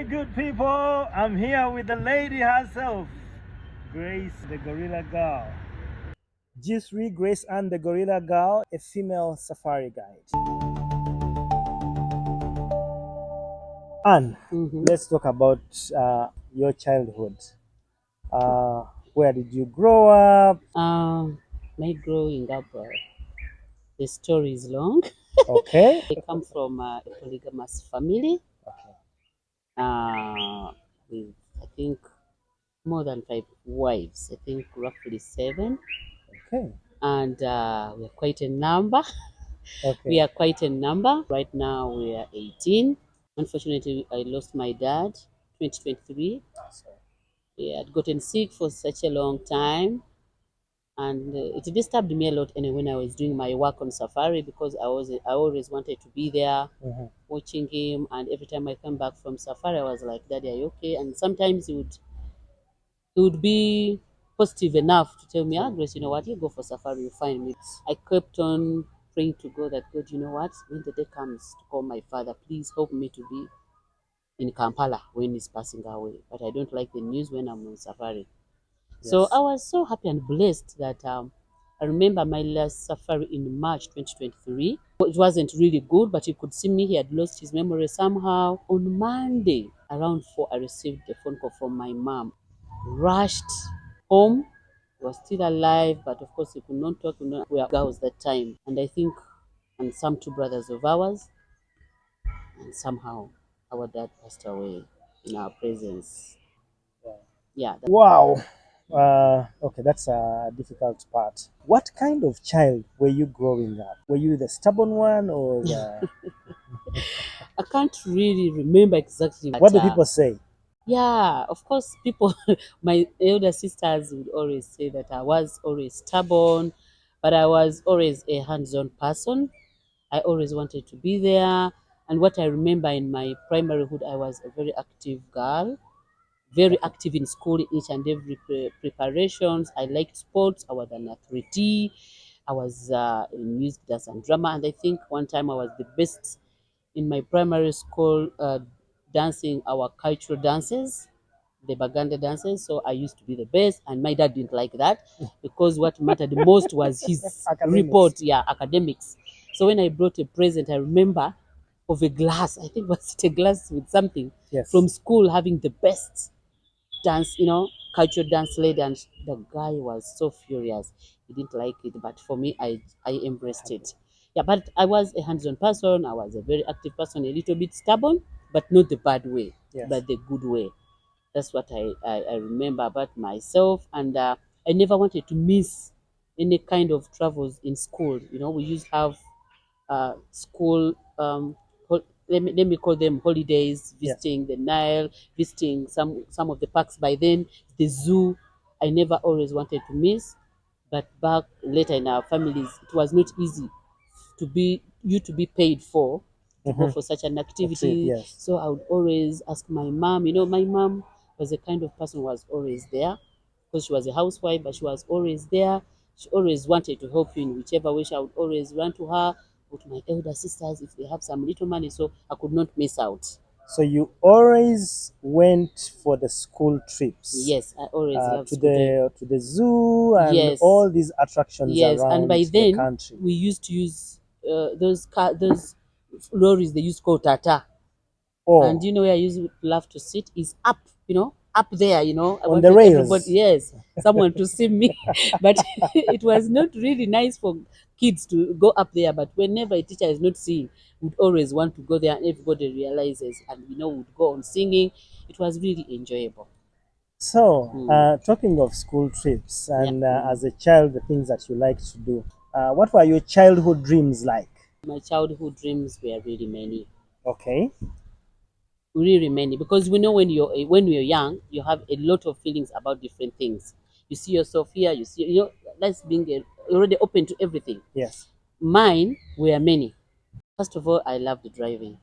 good people. I'm here with the lady herself, Grace the Gorilla Girl. G3 Grace and the Gorilla Girl, a female safari guide. Anne, let's talk about your childhood. Where did you grow up? My growing up, the story is long. Okay. I come from a polygamous family Okay. with, I think, more than 5 wives. I think roughly 7. Okay. And we are quite a number. Okay. We are quite a number. Right now we are 18. Unfortunately, I lost my dad 2023. He had gotten sick for such a long time. And it disturbed me a lot anyway when I was doing my work on safari, because I always wanted to be there watching him. And every time I come back from safari, I was like, Daddy, are you okay? And sometimes he would be positive enough to tell me, Grace, you know what, you go for safari, you find me. I kept on praying to God that, God, you know what, when the day comes to call my father, please help me to be in Kampala when he's passing away. But I don't like the news when I'm on safari. So I was so happy and blessed that I remember my last safari in March 2023. It wasn't really good, but you could see me. He had lost his memory somehow. On Monday, around 4, I received a phone call from my mom. Rushed home. He was still alive, but of course he could not talk. We were girls that time. And I think, and some 2 brothers of ours, and somehow our dad passed away in our presence. Yeah. Wow. Okay, that's a difficult part. What kind of child were you growing up? Were you the stubborn one or the... I can't really remember exactly. What do people say? Yeah, of course, people, my elder sisters would always say that I was always stubborn, but I was always a hands-on person. I always wanted to be there. And what I remember in my primaryhood, I was a very active girl, very active in school, in each and every preparations. I liked sports. I was an athlete. I was in music, dance, and drama. And I think one time I was the best in my primary school dancing our cultural dances, the Baganda dances. So I used to be the best, and my dad didn't like that because what mattered most was his report, academics. So when I brought a present, I remember of a glass. I think was it a glass with something from school having the best dance, cultural dance lady, and the guy was so furious. He didn't like it, but for me, I embraced it. Yeah, but I was a hands-on person. I was a very active person, a little bit stubborn, but not the bad way, but the good way. That's what I remember about myself. And I never wanted to miss any kind of travels in school. We used to have school, let me call them holidays, visiting the Nile, visiting some of the parks. By then, the zoo, I never always wanted to miss. But back later in our families, it was not easy to be paid for to go for such an activity. So I would always ask my mom. My mom was the kind of person who was always there, because she was a housewife, but she was always there. She always wanted to help you in whichever way. I would always run to her or to my elder sisters if they have some little money, so I could not miss out. So you always went for the school trips? Yes, I always loved to the zoo and Yes. all these attractions Yes, around and by the then country. we used to use those lorries they used to call Tata. And where I used to love to sit is up, up there, I On the wanted rails. everybody, yes, someone to see me. But it was not really nice for kids to go up there. But whenever a teacher is not seeing, would always want to go there, and everybody realizes, and would go on singing. It was really enjoyable. So, talking of school trips and as a child, the things that you like to do, what were your childhood dreams like? My childhood dreams were really many. Okay. Really many, because we know when you're young, you have a lot of feelings about different things. You see yourself here, that's being already open to everything. Yes. Mine were many. First of all, I loved driving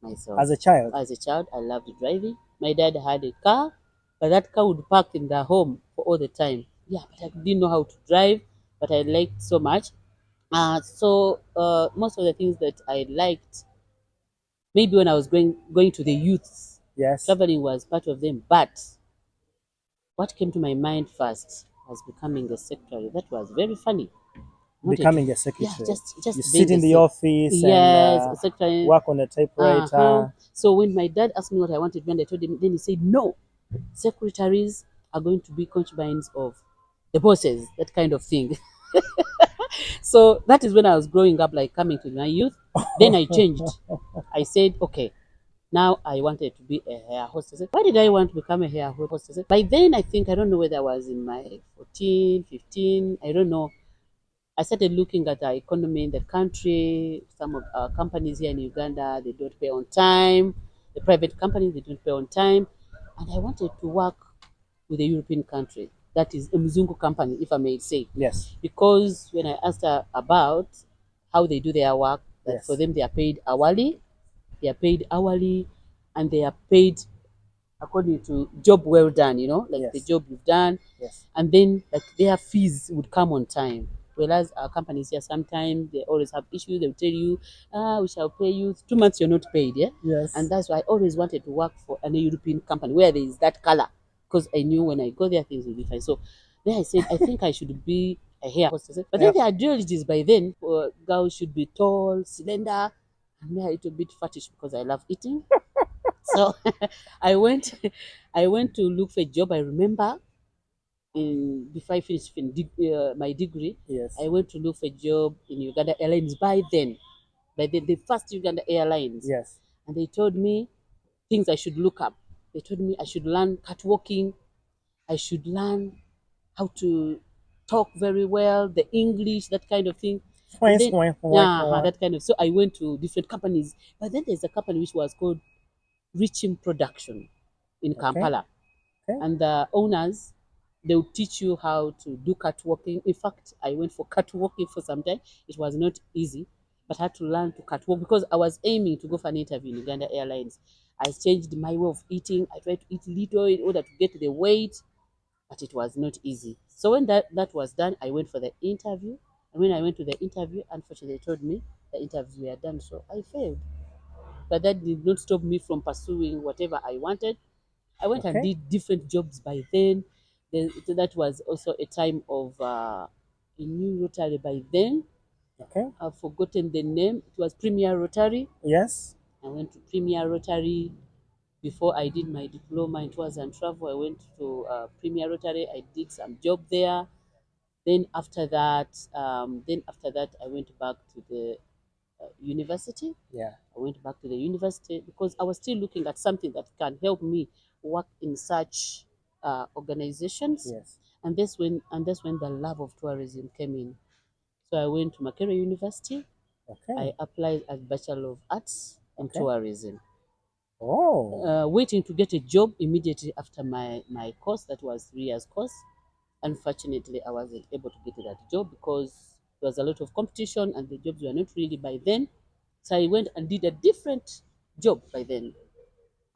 myself. As a child? As a child, I loved driving. My dad had a car, but that car would park in the home for all the time. Yeah, but I didn't know how to drive, but I liked so much. So most of the things that I liked, maybe when I was going to the youths, Yes. Traveling was part of them. But what came to my mind first was becoming a secretary. That was very funny. I wanted Becoming to, a yeah, secretary. You just being sit a in the office and yes, a secretary. work on a typewriter. So when my dad asked me what I wanted, when I told him, then he said, no, secretaries are going to be concubines of the bosses, that kind of thing. So that is when I was growing up, like coming to my youth. Then I changed. I said, okay, now I wanted to be a hair hostess. Why did I want to become a hair hostess? By then, I think, I don't know whether I was in my 14, 15, I don't know. I started looking at the economy in the country. Some of our companies here in Uganda, they don't pay on time. The private companies, they don't pay on time. And I wanted to work with a European country. That is a Mzungu company, if I may say. Yes. Because when I asked her about how they do their work, that for Yes. them they are paid hourly, and they are paid according to job well done, like the Yes. job you've done. Yes. And then like their fees would come on time. Whereas our companies here sometimes they always have issues. They'll tell you, we shall pay you 2 months, you're not paid, yeah? And Yes. that's why I always wanted to work for an European company where there is that color. Because I knew when I go there things will be fine. So then I said, I think I should be a hair hostess. But then Yep. the ideologies by then, girls should be tall, slender, and me a little bit fattish because I love eating. So I went I went to look for a job. I remember in before I finished my degree, Yes. I went to look for a job in Uganda Airlines by then the first Uganda Airlines, Yes. and they told me things I should look up. They told me I should learn catwalking, I should learn how to talk very well, the English, that kind of thing. And then Okay. that kind of, so I went to different companies. But then there's a company which was called Richim Production in Okay. Kampala. And the owners, they will teach you how to do catwalking. In fact, I went for catwalking for some time. It was not easy, but I had to learn to catwalk because I was aiming to go for an interview in Uganda Airlines. I changed my way of eating. I tried to eat little in order to get the weight, but it was not easy. So when that was done, I went for the interview. And when I went to the interview, unfortunately, they told me the interviews were done, so I failed. But that did not stop me from pursuing whatever I wanted. I went and Okay. did different jobs by then. That was also a time of a new Rotary by then. Okay. I've forgotten the name. It was Premier Rotary. Yes. I went to Premier Rotary before I did my diploma in tours and travel. I went to Premier Rotary. I did some job there. Then after that, I went back to the university. Yeah. I went back to the university because I was still looking at something that can help me work in such organizations. Yes. And that's when the love of tourism came in. So I went to Makerere University. Okay. I applied as Bachelor of Arts in Okay. Tourism. Oh. Waiting to get a job immediately after my course. That was 3 years course. Unfortunately, I wasn't able to get that job because there was a lot of competition and the jobs were not really by then. So I went and did a different job by then.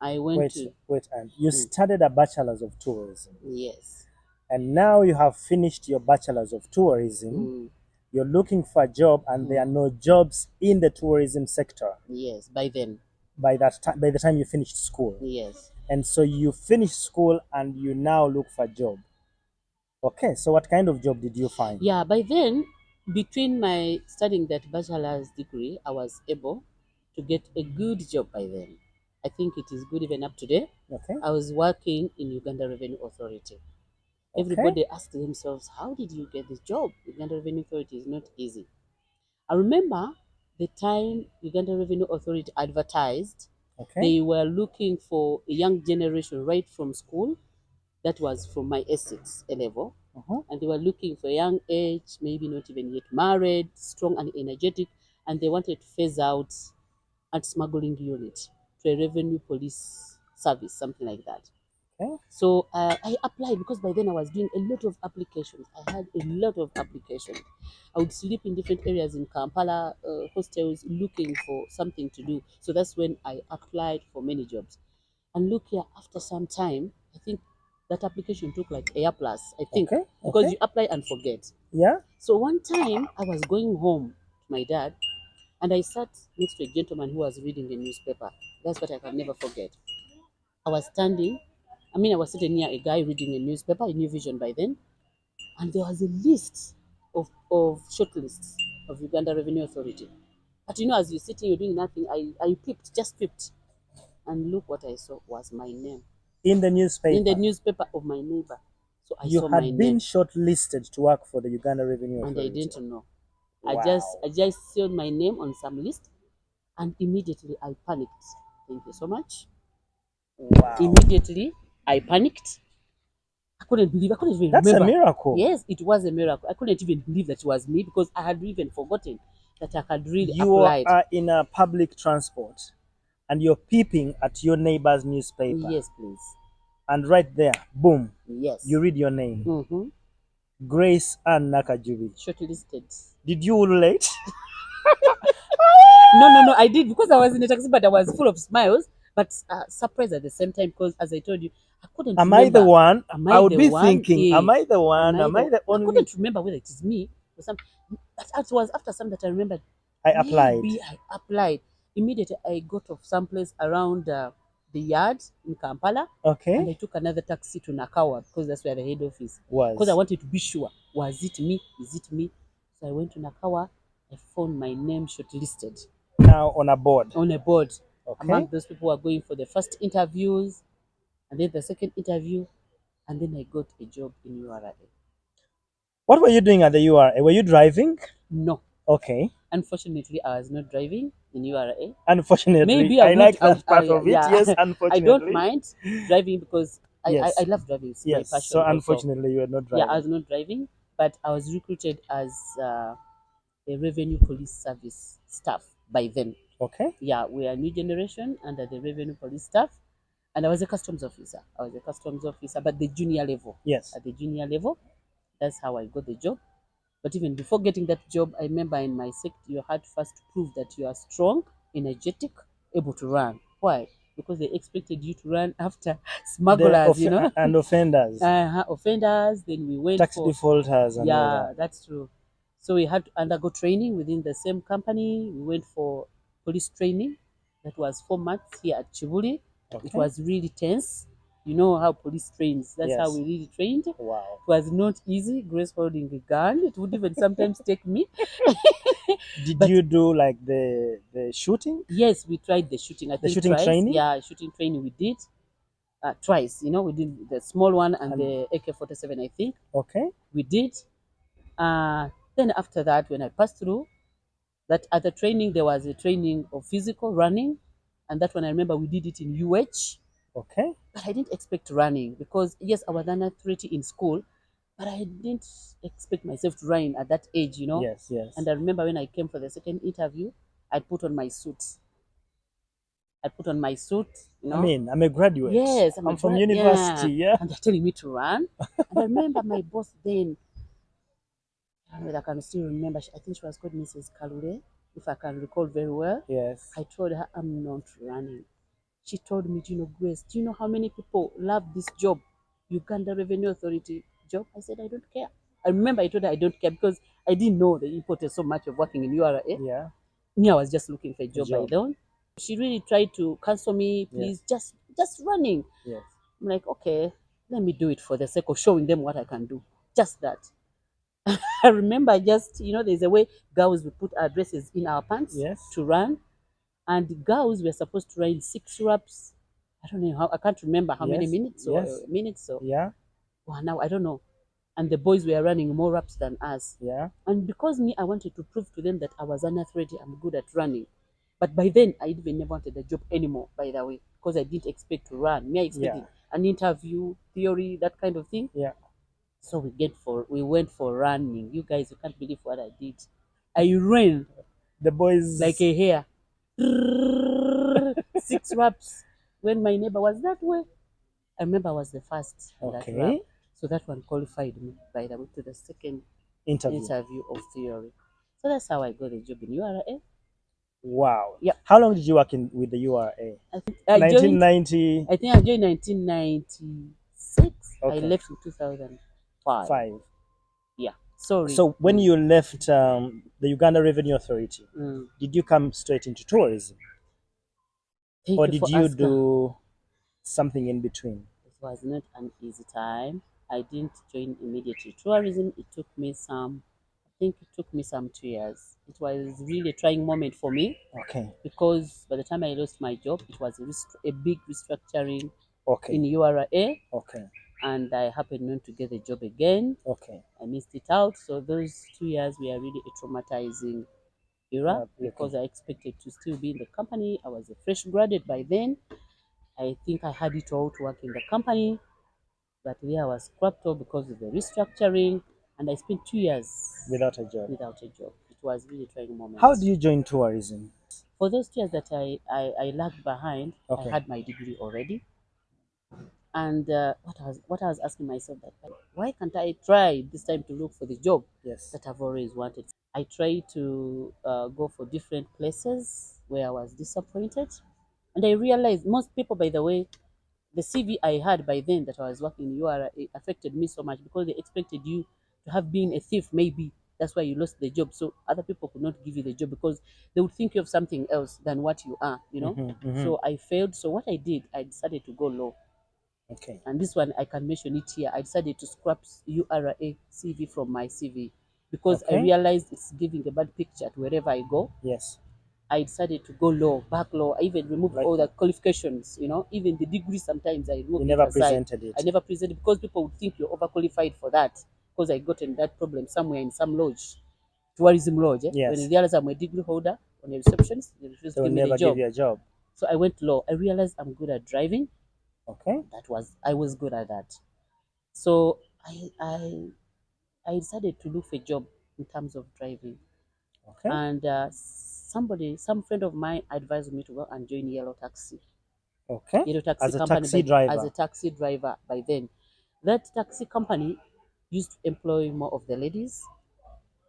I went Wait. to, Wait. And you mm, studied a bachelor's of tourism, yes, and now you have finished your bachelor's of tourism. mm, You're looking for a job, and there are no jobs in the tourism sector yes, by then, by that time. By the time you finished school, yes. and so you finished school, and you now look for a job. Okay. So what kind of job did you find? Yeah, by then, between my studying that bachelor's degree, I was able to get a good job by then. I think it is good even up today. Okay. I was working in Uganda Revenue Authority. Okay. Everybody asked themselves, how did you get this job? Uganda Revenue Authority is not easy. I remember the time Uganda Revenue Authority advertised, Okay. they were looking for a young generation right from school. That was from my S6 A level. Uh-huh. And they were looking for a young age, maybe not even yet married, strong and energetic. And they wanted to phase out anti-smuggling unit to a revenue police service, something like that. Okay. So I applied because by then I was doing a lot of applications. I had a lot of applications. I would sleep in different areas in Kampala hostels looking for something to do. So that's when I applied for many jobs. And look here, after some time, I think that application took like a year plus, I think, Okay. because Okay. you apply and forget. Yeah. So one time I was going home to my dad and I sat next to a gentleman who was reading a newspaper. That's what I can never forget. I was standing. I was sitting near a guy reading a newspaper, a New Vision by then, and there was a list of shortlists of Uganda Revenue Authority. But as you're sitting, you're doing nothing. I peeped, just peeped, and look what I saw was my name In the in the newspaper, newspaper of my neighbor. So I you saw my had been name, shortlisted to work for the Uganda Revenue and I Authority. didn't know. Wow. I just saw my name on some list, and immediately I panicked. Thank you so much. Wow. Immediately I panicked. I couldn't believe. I couldn't even That's a remember. miracle. Yes, it was a miracle. I couldn't even believe that it was me because I had even forgotten that I had really You applied. are in a public transport and you're peeping at your neighbor's newspaper. Yes, please. And right there, boom, Yes. you read your name. Mm-hmm. Grace Ann Nakajubi. Shortlisted. Did you relate? No. I did because I was in a taxi, but I was full of smiles, but surprised at the same time because, as I told you, I couldn't Am remember. I the one? Am I I would the be one? thinking, Yeah. am I the one? Am I the I only? couldn't remember whether it is me or some. That was after some that I remembered. I applied. Maybe I applied. Immediately, I got off someplace around the yard in Kampala, and Okay. I took another taxi to Nakawa because that's where the head office. Was. Because I wanted to be sure, was it me? Is it me? So I went to Nakawa. I found my name shortlisted Now on a board. on a board. Okay. Among those people who are going for the first interviews, and then the second interview, and then I got a job in URA. What were you doing at the URA? Were you driving? No, Okay. unfortunately, I was not driving in URA. Unfortunately, Maybe I like that part of it. yeah. Yes, I unfortunately. don't mind driving because Yes. I love driving. It's my Yes. passion. So Also. unfortunately, you were not Yeah, driving. I was not driving, but I was recruited as a revenue police service staff by then. Okay. Yeah, we are new generation under the revenue police staff, and I was a customs officer. But the junior level. Yes. At the junior level, that's how I got the job. But even before getting that job, I remember in my sector, you had to first prove that you are strong, energetic, able to run. Why? Because they expected you to run after smugglers, And offenders, offenders. Then we went tax for defaulters, and all yeah, that. that's true. So we had to undergo training within the same company. We went for police training. That was 4 months here at Chibuli. It Okay. was really tense. You know how police trains. That's how Yes. we really trained. Wow. It was not easy. Grace holding a gun. It would even sometimes take me. Did But- you do like the shooting? Yes, we tried the shooting. I think shooting twice. training? Yeah, shooting training we did. Twice. We did the small one and the AK-47, I think. Okay. We did. Then after that, when I passed through that other training, there was a training of physical running, and that one I remember we did it in UH. Okay. But I didn't expect running because yes, I was an athlete in school, but I didn't expect myself to run at that age. Yes. Yes. And I remember when I came for the second interview, I put on my suit. I mean, I'm a graduate. Yes, I'm from university. Yeah. And they're telling me to run. And I remember my boss then. I can still remember. I think she was called Mrs. Kalule, if I can recall very well. Yes. I told her I'm not running. She told me, Grace, do you know how many people love this job, Uganda Revenue Authority job? I said, I don't care. I remember I told her I don't care because I didn't know the importance so much of working in URA. Yeah. Me, I was just looking for a job by then. She really tried to counsel me, please, just running. Yes. I'm like, okay, let me do it for the sake of showing them what I can do. Just that. I remember there's a way girls will put our dresses in our pants to run. And the girls were supposed to run 6 reps. I don't know I can't remember how many minutes or minutes. So yeah. Well, now I don't know. And the boys were running more reps than us. Yeah. And because me, I wanted to prove to them that I was an athlete, I'm good at running. But by then, I even never wanted a job anymore, by the way, because I didn't expect to run. Me, I expected an interview, theory, that kind of thing. Yeah. So we went for running. You guys, you can't believe what I did. I ran. The boys like a hare. 6 reps. When my neighbor was that way, I remember I was the first. Okay. That rep. So that one qualified me, by the way, to the second interview of theory. So that's how I got the job in URA. Wow. Yep. How long did you work with the URA? I think 1990. I think I joined 1996. Okay. I left in 2005. Yeah. Sorry. So when you left the Uganda Revenue Authority, did you come straight into tourism? Or did you do something in between? It was not an easy time. I didn't join immediately tourism. It took me some, I think it took me some 2 years. It was really a trying moment for me Okay. because by the time I lost my job, it was a big restructuring in Okay. URA, Okay. and I happened not to get the job again. Okay. I missed it out. So those 2 years were really a traumatizing era Okay. because I expected to still be in the company. I was a fresh graduate by then. I think I had it all to work in the company, but there I was scrapped off because of the restructuring, and I spent 2 years Without a job. without a job. It was really a trying How moment. do you join tourism? For those 2 years that I lagged behind, I Okay. had my degree already. And what I was asking myself that why can't I try this time to look for the job Yes. that I've always wanted? I tried to go for different places where I was disappointed, and I realized most people, by the way, the CV I had by then that I was working in URA affected me so much because they expected you to have been a thief, maybe. That's why you lost the job. So other people could not give you the job because they would think you of something else than what you are. Mm-hmm. So I failed. So what I did, I decided to go low. Okay. And this one, I can mention it here. I decided to scrap URA CV from my CV because I Okay. realized it's giving a bad picture to wherever I go. Yes. I decided to go low, back low. I even removed Like all the qualifications, even the degree sometimes I you removed it never aside. presented I it. never presented because people would think you're overqualified for that because I got in that problem somewhere in some lodge, tourism lodge. When they Yes. realized I'm a degree holder on a receptionist, they refused They to will give me the never give job. you a job. So I went low. I realized I'm good at driving. Okay. I was good at that. So I decided to look for a job in terms of driving. Okay. And some friend of mine advised me to go and join Yellow Taxi. Okay. Yellow Taxi As a company taxi as a driver. taxi driver by then. That taxi company used to employ more of the ladies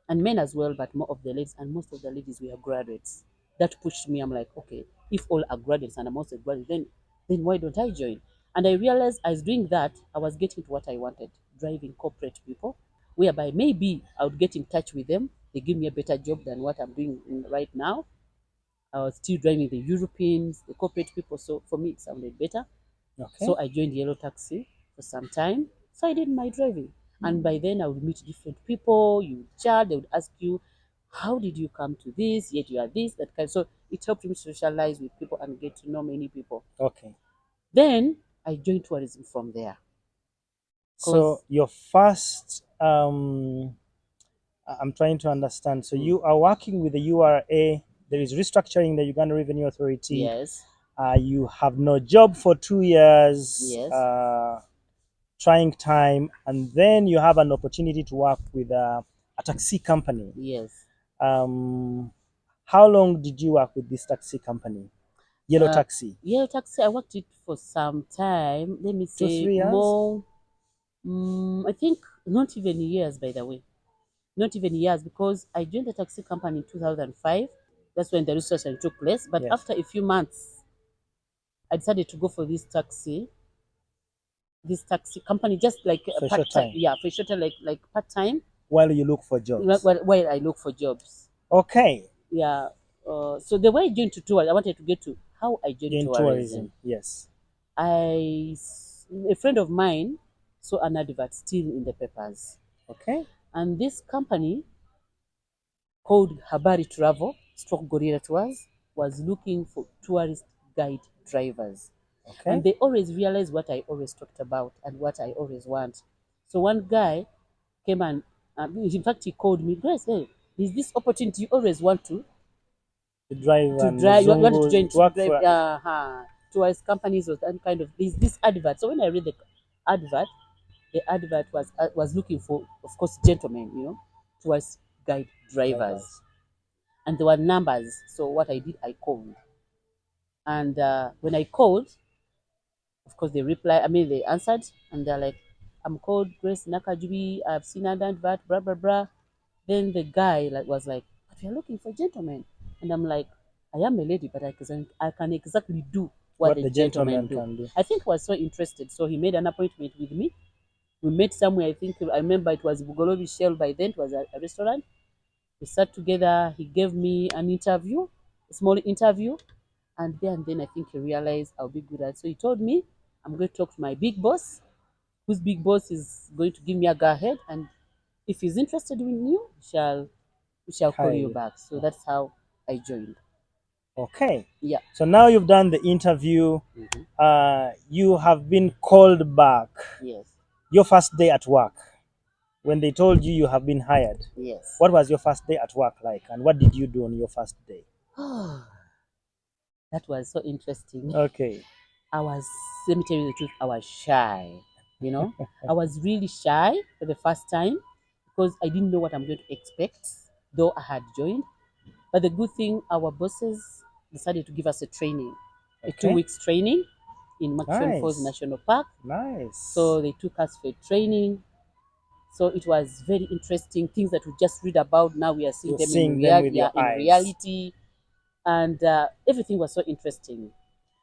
and men as well, but more of the ladies, and most of the ladies were graduates. That pushed me. I'm like, okay, if all are graduates and I'm also a graduate, then why don't I join? And I realized as doing that, I was getting to what I wanted, driving corporate people, whereby maybe I would get in touch with them. They give me a better job than what I'm doing right now. I was still driving the Europeans, the corporate people. So for me, it sounded better. Okay. So I joined Yellow Taxi for some time. So I did my driving. And by then I would meet different people, you would chat, they would ask you, how did you come to this? Yet you are this, that kind. So it helped me socialize with people and get to know many people. Okay. Then I joined tourism from there. So Because your first I'm trying to understand. So you are working with the URA. There is restructuring the Uganda Revenue Authority. yes, You have no job for 2 years, yes, trying time, and then you have an opportunity to work with a taxi company. yes. Um, how long did you work with this taxi company? Yellow Uh, Taxi. Yellow Taxi, I worked it for some time. Let me Two, say 3 years? more. I think not even years, by the way. Not even years, because I joined the taxi company in 2005. That's when the restructuring took place. But Yes. after a few months, I decided to go for this taxi company, just like a For a part short time. time. Yeah, for shorter, like part time, While you look for jobs. while I look for jobs. Okay. Yeah. So the way I joined to tour, I wanted to get to how I joined You're in tourism. tourism. Yes. A friend of mine saw an advert still in the papers, Okay. and this company called Habari Travel, Stroke Gorilla Tours, was looking for tourist guide drivers. And Okay. they always realized what I always talked about and what I always want. So one guy came and, in fact, he called me, Grace, hey, there's this opportunity you always want To drive to and drive. You want to Muzungu, join to to work drive for. tourist companies or that kind of. There's this advert. So when I read advert, the advert was looking for, of course, gentlemen, tourist guide drivers, Drivers. and there were numbers. So what I did, I called, and when I called, of course, they answered, and they're like, "I'm called Grace Nakajubi. I've seen an advert, blah blah blah." Then the guy was like, "But we're looking for gentlemen," and I'm like, "I am a lady, but I can exactly do what What the the gentlemen gentleman do." can do. I think he was so interested, so he made an appointment with me. We met somewhere. I remember it was Bugolobi Shell by then. It was a restaurant. We sat together. He gave me an interview, a small interview, and then I think he realized I'll be good at it. So he told me I'm going to talk to my big boss, whose big boss is going to give me a go ahead, and if he's interested in you, we shall call Hire you you. back. So that's how I joined. Okay. Yeah. So now you've done the interview. Mhm. You have been called back. Yes. Your first day at work, when they told you you have been hired, Yes. what was your first day at work like, and what did you do on your first day? That was so interesting. Okay. Let me tell you the truth, I was shy. You know, I was really shy for the first time because I didn't know what I'm going to expect, though I had joined. But the good thing, our bosses decided to give us a training, a Okay. 2 weeks training in Murchison Falls Nice. National Park. Nice. So they took us for training. So it was very interesting. Things that we just read about, now we are seeing You're them in seeing them with yeah, your in eyes. reality, and everything was so interesting.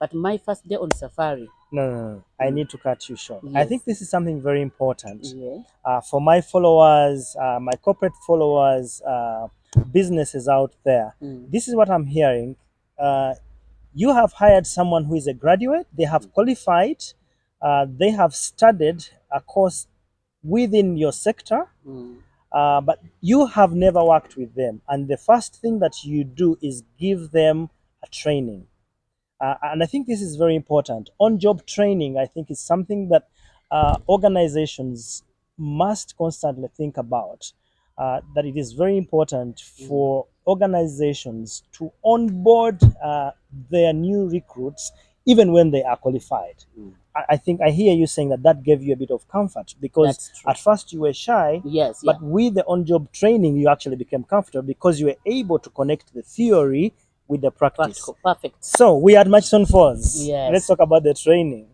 But my first day on safari, No, no, no. I need to cut you short. I yes, think this is something very important. yeah, For my followers, my corporate followers, businesses out there, mm, this is what I'm hearing. Uh, you have hired someone who is a graduate, they have qualified, they have studied a course within your sector, mm, but you have never worked with them. And the first thing that you do is give them a training. And I think this is very important. On job training, I think, is something that organizations must constantly think about. That it is very important mm, for organizations to onboard their new recruits even when they are qualified. mm. I think I hear you saying that that gave you a bit of comfort because That's true. at first you were shy, Yes, yeah, but with the on job training, you actually became comfortable because you were able to connect the theory with the practice. practical, perfect. So we are at Murchison Falls. Let's Yes, talk about the training.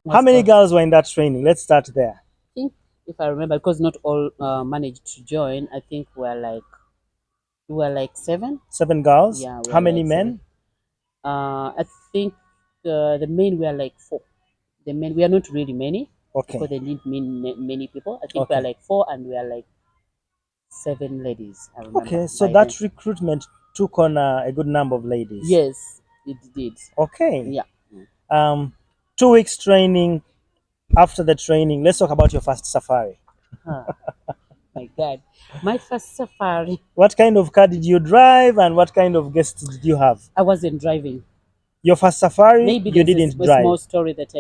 How that's many correct. girls were in that training? Let's start there. I think if I remember, because not all managed to join, I think we were like seven. 7 girls. Yeah, we How were many like seven. men? I think the men were like four. The men, we are not really many because Okay. they need many people. I think we are Okay. like four, and we are like seven ladies. I remember Okay. So by then. that recruitment took on a good number of ladies. Yes, it did. Okay. Yeah. Um, 2 weeks training. After the training, let's talk about your first safari. Ah, my God, my first safari. What kind of car did you drive, and what kind of guests did you have? I wasn't driving. Your first safari, Maybe you there's didn't a small drive. story that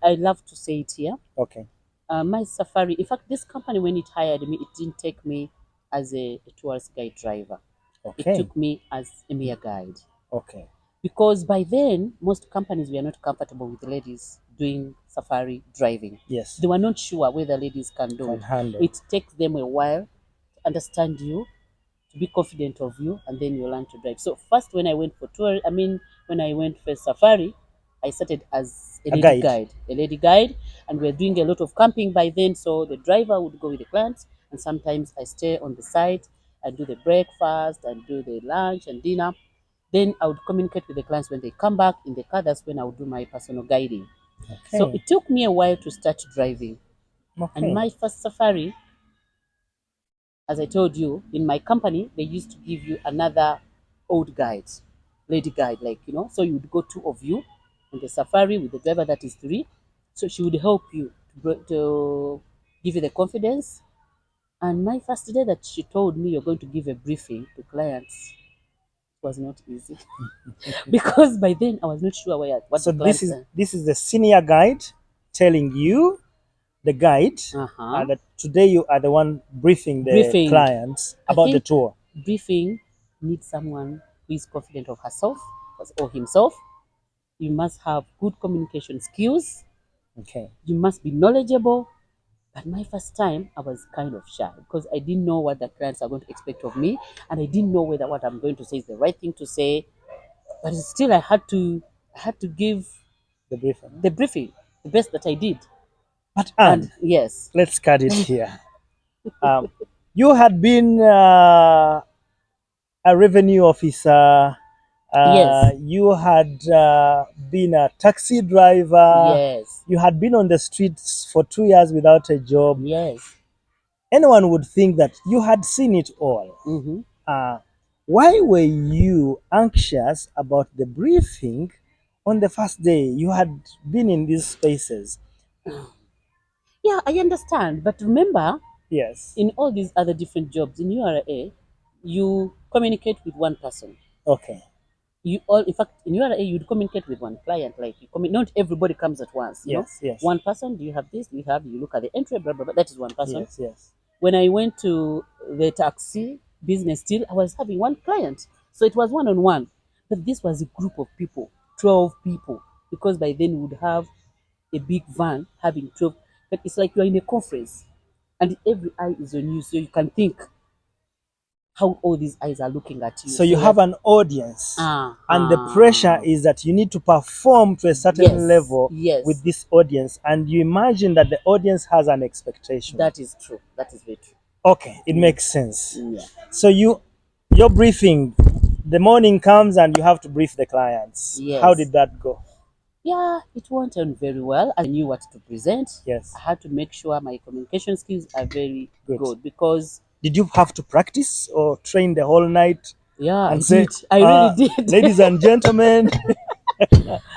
I love to say it here. Okay. My safari, in fact, this company, when it hired me, it didn't take me as a tourist guide driver. It Okay. took me as a mere guide. Okay. Because by then, most companies were not comfortable with ladies doing safari driving. Yes. They were not sure whether ladies can do Can it. handle. It takes them a while to understand you, to be confident of you, and then you learn to drive. So first, when I went for tour, when I went for safari, I started as a A lady guide. guide, and we were doing a lot of camping by then. So the driver would go with the clients, and sometimes I stay on the side and do the breakfast and do the lunch and dinner. Then I would communicate with the clients when they come back in the car. That's when I would do my personal guiding. So Okay. it took me a while to start driving. And Okay. my first safari, as I told you, in my company, they used to give you another old guide, lady guide, so you would go two of you on the safari with the driver, that is three. So she would help you to give you the confidence. And my first day that she told me you're going to give a briefing to clients was not easy because by then I was not sure what So the this clients is are. this is the senior guide telling you, the guide, Uh-huh. that today you are the one briefing the Briefing. clients I about the think tour. briefing needs someone who is confident of herself or himself. You must have good communication skills. Okay. You must be knowledgeable. But my first time, I was kind of shy because I didn't know what the clients are going to expect of me, and I didn't know whether what I'm going to say is the right thing to say. But still, I had to give The briefing. the briefing the best that I did. But And Anne, yes, let's cut it here. Um, you had been a revenue officer. yes, You had been a taxi driver. yes, You had been on the streets for 2 years without a job. yes. Anyone would think that you had seen it all. Mm-hmm. Uh, why were you anxious about the briefing on the first day you had been in these spaces. Yeah, I understand. But remember, Yes. in all these other different jobs in URA, you communicate with one person. Okay. You all, in fact, in URA, you'd communicate with one client. Like, not everybody comes at once, you know. Yes. Yes. One person, do you have this? Do you have, you look at the entry, blah, blah, blah. That is one person. Yes. Yes. When I went to the taxi business still, I was having one client. So it was one on one. But this was a group of people, 12 people, because by then we would have a big van having 12. But it's like you're in a conference and every eye is on you. So you can think how all these eyes are looking at you. So you have an audience, and the pressure is that you need to perform to a certain level yes, with this audience, and you imagine that the audience has an expectation. that is true. That is very true. Okay, it makes sense. Yeah. So your briefing, the morning comes and you have to brief the clients. Yes. How did that go? Yeah, it went on very well. I knew what to present. Yes. I had to make sure my communication skills are very Good. good because Did you have to practice or train the whole night? yeah, And I say, did. I really did. Ladies and gentlemen.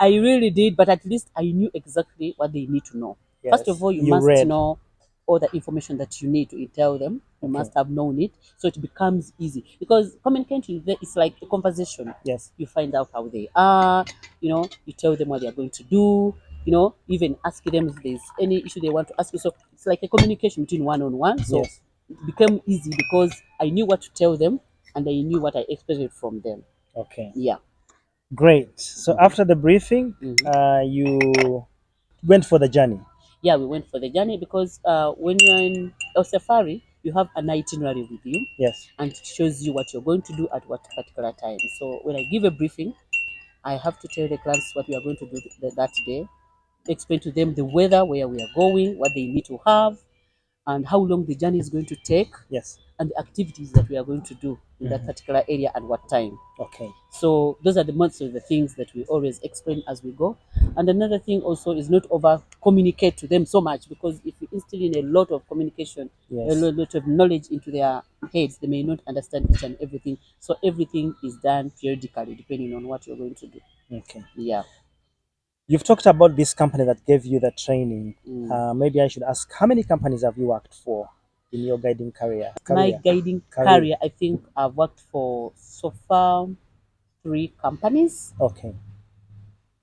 I really did, but at least I knew exactly what they need to know. Yes, First of all, you you must read. know all the information that you need to tell them. You Okay. must have known it, so it becomes easy. Because communicating is like a conversation. Yes. You find out how they are, you tell them what they are going to do, even ask them if there's any issue they want to ask you. So it's like a communication between one-on-one. So Yes. it became easy because I knew what to tell them and I knew what I expected from them. Okay. Yeah. Great. So after the briefing, you went for the journey. Yeah, we went for the journey because when you're in a safari, you have an itinerary with you. Yes. And it shows you what you're going to do at what particular time. So when I give a briefing, I have to tell the clients what we are going to do that day, explain to them the weather, where we are going, what they need to have, and how long the journey is going to take. Yes. And the activities that we are going to do in that particular area and what time. Okay. So those are most of the things that we always explain as we go. And another thing also is not over communicate to them so much, because if you instill in a lot of communication, Yes. a lot of knowledge into their heads, they may not understand each and everything. So everything is done periodically depending on what you're going to do. Okay. Yeah. You've talked about this company that gave you the training. Maybe I should ask, how many companies have you worked for in your guiding career? My guiding career, I think I've worked for so far 3 companies. Okay.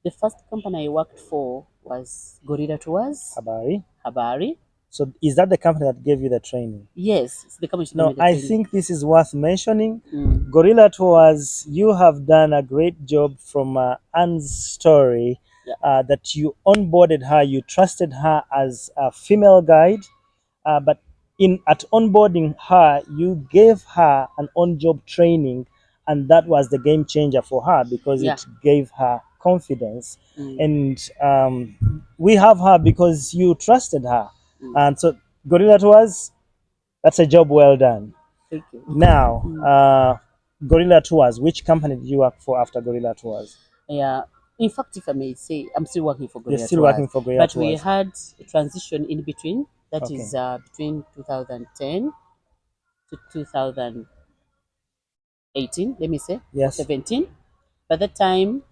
The first company I worked for was Gorilla Tours. Habari. So is that the company that gave you the training? Yes, it's the company. No, I think this is worth mentioning. Gorilla Tours, you have done a great job from Anne's story. Yeah. That you onboarded her, you trusted her as a female guide, but at onboarding her, you gave her an on-job training, and that was the game changer for her because it gave her confidence. And we have her because you trusted her. And so Gorilla Tours, that's a job well done. Thank you. Now, Gorilla Tours, which company did you work for after Gorilla Tours? Yeah. In fact, if I may say, I'm still working for Gorilla You're still Tours, working for Gorilla but Tours. we had a transition in between. That is between 2010 to 2018, let me say, Yes. 17. By that time,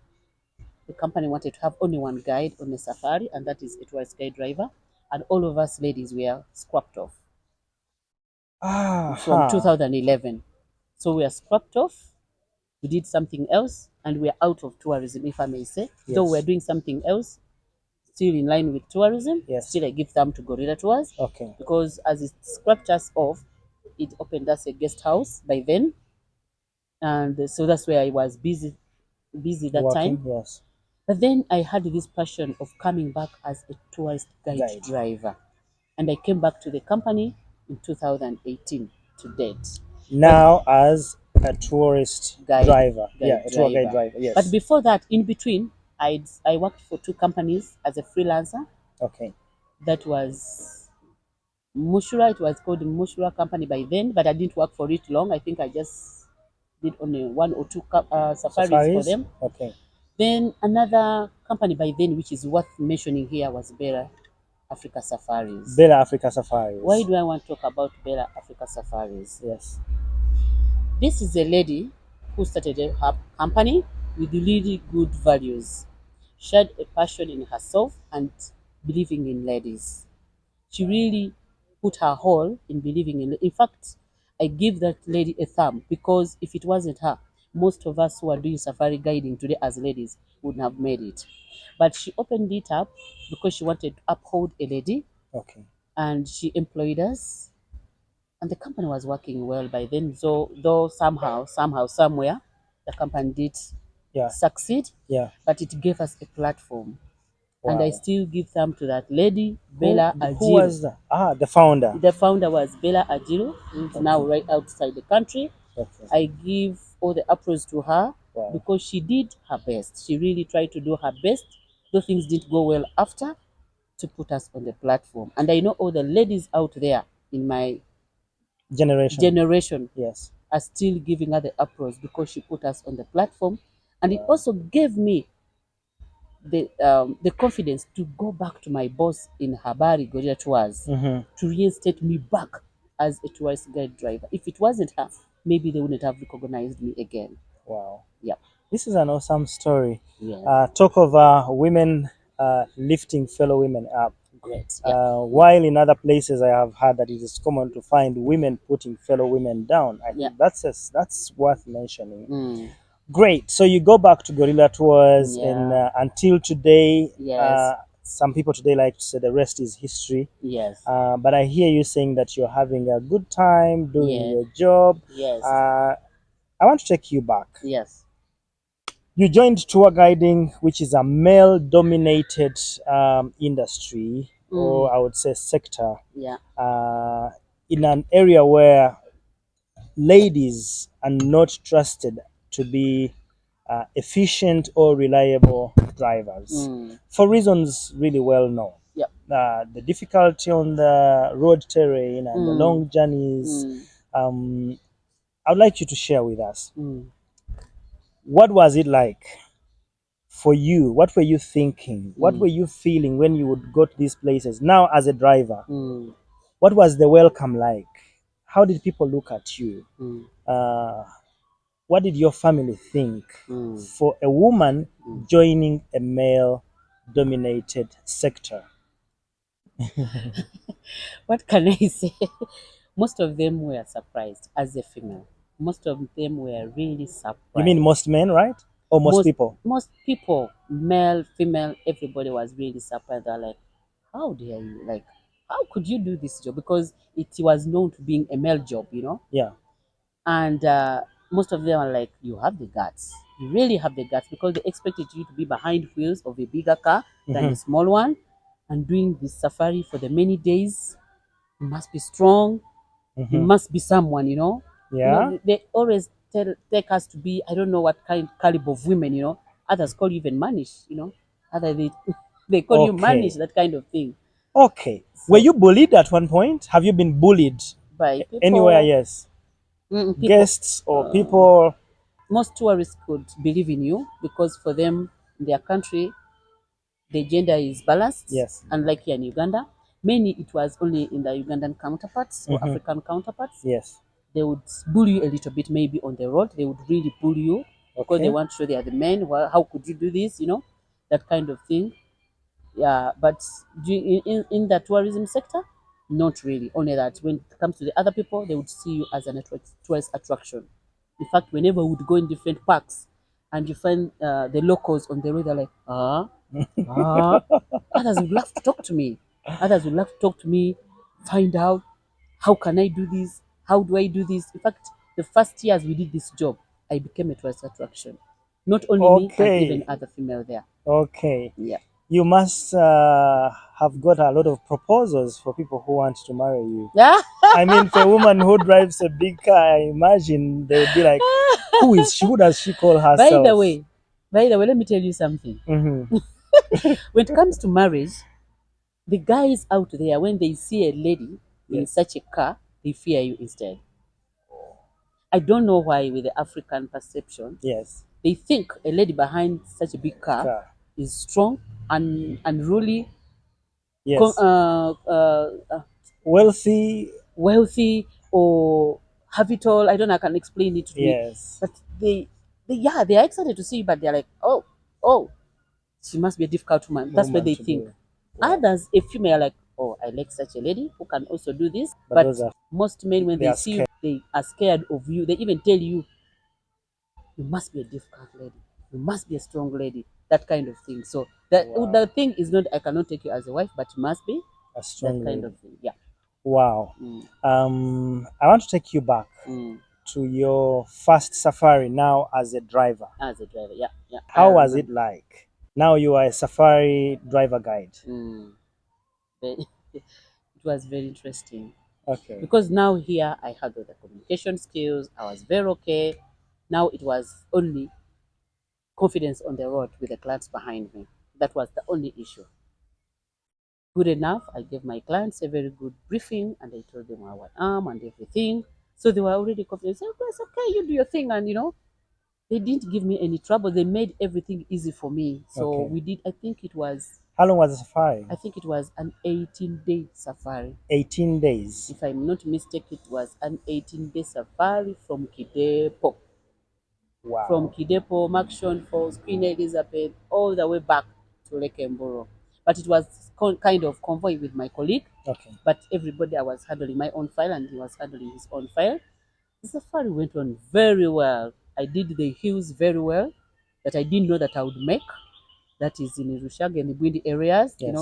the company wanted to have only one guide on the safari, and that is a tourist guide driver. And all of us ladies were scrapped off from 2011. So we are scrapped off. We did something else, and we are out of tourism, if I may say. Yes. Though we're doing something else, still in line with tourism. Yes. Still, I give them to Gorilla Tours. Okay. Because as it scrapped us off, it opened us a guest house by then, and so that's where I was busy that time. Yes. But then I had this passion of coming back as a tourist guide driver, and I came back to the company in 2018 to date. Now as a tourist driver. A tour guide driver. Yes. But before that, in between, I worked for 2 companies as a freelancer. Okay. That was Mushura. It was called Mushura Company by then, but I didn't work for it long. I think I just did only 1 or 2 safaris for them. Okay. Then another company by then, which is worth mentioning here, was Bella Africa Safaris. Bella Africa Safaris. Why do I want to talk about Bella Africa Safaris? Yes. This is a lady who started her company with really good values. She had a passion in herself and believing in ladies. She really put her whole in believing in fact, I give that lady a thumb, because if it wasn't her, most of us who are doing safari guiding today as ladies wouldn't have made it. But she opened it up because she wanted to uphold a lady, Okay. and she employed us, and the company was working well by then. So though somehow somewhere the company did Yeah. succeed, Yeah. but it gave us a platform. And I Wow. still give them to that lady, Who Bella who Ajiru. was that? Ah, the founder. The founder was Bella Ajiru, who's now Okay. right outside the country. Okay. I give all the applause to her Wow. because she did her best. She really tried to do her best, though things didn't go well after, to put us on the platform. And I know all the ladies out there in my Generation. generation Yes. are still giving her the applause because she put us on the platform. And it Wow. also gave me the confidence to go back to my boss in Habari Gorilla Tours Mm-hmm. to reinstate me back as a tourist guide driver. If it wasn't her, maybe they wouldn't have recognized me again. Wow. Yep. This is an awesome story. Yeah. Talk of women lifting fellow women up. Great. Yeah. While in other places I have heard that it is common to find women putting fellow women down. I Yeah. think that's worth mentioning. Mm. Great. So you go back to Gorilla Tours, and Yeah. until today, Yes. some people today like to say the rest is history. Yes. But I hear you saying that you're having a good time doing Yes. your job. Yes. I want to take you back. Yes. You joined tour guiding, which is a male dominated industry, or Mm. I would say sector, Yeah. in an area where ladies are not trusted to be efficient or reliable drivers Mm. for reasons really well known. Yep. The difficulty on the road terrain and the Mm. long journeys. Mm. Um, I would like you to share with us, Mm. what was it like for you? What were you thinking? What were Mm. you feeling when you would go to these places? Now, as a driver, Mm. what was the welcome like? How did people look at you? Mm. Uh, what did your family think Mm. for a woman Mm. joining a male dominated sector? What can I say? Most of them were surprised as a female. Most of them were really You mean surprised. most men, right? Or most Most people? most people, male, female, everybody was really surprised. They're like, "How dare you? Like, how could you do this job?" Because it was known to being a male job, you know. Yeah. And most of them are like, "You have the guts. You really have the guts," because they expected you to be behind wheels of a bigger car than Hmm. a small one, and doing this safari for the many days. You must be strong. You Hmm. must be someone, you know. Yeah. They always take us to be, I don't know what kind caliber of women, you know. Others call you even mannish, you know. Others they call you mannish, Okay. that kind of thing. Okay. Were So you bullied at one point? Have you been bullied by anywhere? people, Yes. people, Guests or people? most tourists could believe in you because for them, in their country, the gender is balanced, Yes. unlike here in Uganda. Mainly, it was only in the Ugandan counterparts or Hmm. African counterparts. Yes. They would bully you a little bit, maybe on the road. They would really bully you because they Okay. want to show they are the men. Well, how could you do this? You know, that kind of thing. Yeah, but in the tourism sector, not really. Only that when it comes to the other people, they would see you as a tourist attraction. In fact, whenever we would go in different parks and you find the locals on the road, they're like, ah. Others would love to talk to me. Others would love to talk to me, find out how can I do this? How do I do this? In fact, the first years we did this job, I became a tourist attraction. Not only me, and even Okay. other female there. Okay. Yeah. You must have got a lot of proposals for people who want to marry you. Yeah. I mean, for a woman who drives a big car, I imagine they would be like, "Who is she? Who does she call By the herself?" way, by the way, let me tell you something. Hmm. When it comes to marriage, the guys out there, when they see a lady in Yes. such a car, they fear you instead. I don't know why, with the African perception, Yes. they think a lady behind such a big car Car. is strong and unruly, Yes. Wealthy. wealthy, or have it all. I don't know. I can explain it to me, Yes. but they yeah, they are excited to see you, but they're like, oh, she must be a difficult woman. That's what Woman they to think. do. Wow. Others, a female, are like, oh, I like such a lady who can also do this. But But those are most men, when they they are see you, scared. they are scared of you. They even tell you, you must be a difficult lady. You must be a strong lady. That kind of thing. So Wow. the thing is not, I cannot take you as a wife, but you must be A that strong kind lady. of thing. Yeah. Wow. Mm. I want to take you back Mm. to your first safari now as a driver. As a driver, yeah, yeah. I How was it remember. like? Now you are a safari driver guide. Mm. It was very interesting Okay. because now here I had all the communication skills. I was very okay. Now it was only confidence on the road with the clients behind me. That was the only issue. Good enough, I gave my clients a very good briefing and I told them how I am and everything. So they were already confident. So, it's okay, you do your thing. And, they didn't give me any trouble. They made everything easy for me. So Okay. we did, How long was the safari? I think it was an 18-day safari. 18 days. If I'm not mistaken, it was an 18-day safari from Kidepo. From Wow. Kidepo, Makshon Falls, Queen Elizabeth, all the way back to Lake Mburo. But it was kind of convoy with my colleague. Okay. But everybody, I was handling my own file and he was handling his own file. The safari went on very well. I did the hills very well that I didn't know that I would make. That is in Rushag and the Bwindi areas. Yes.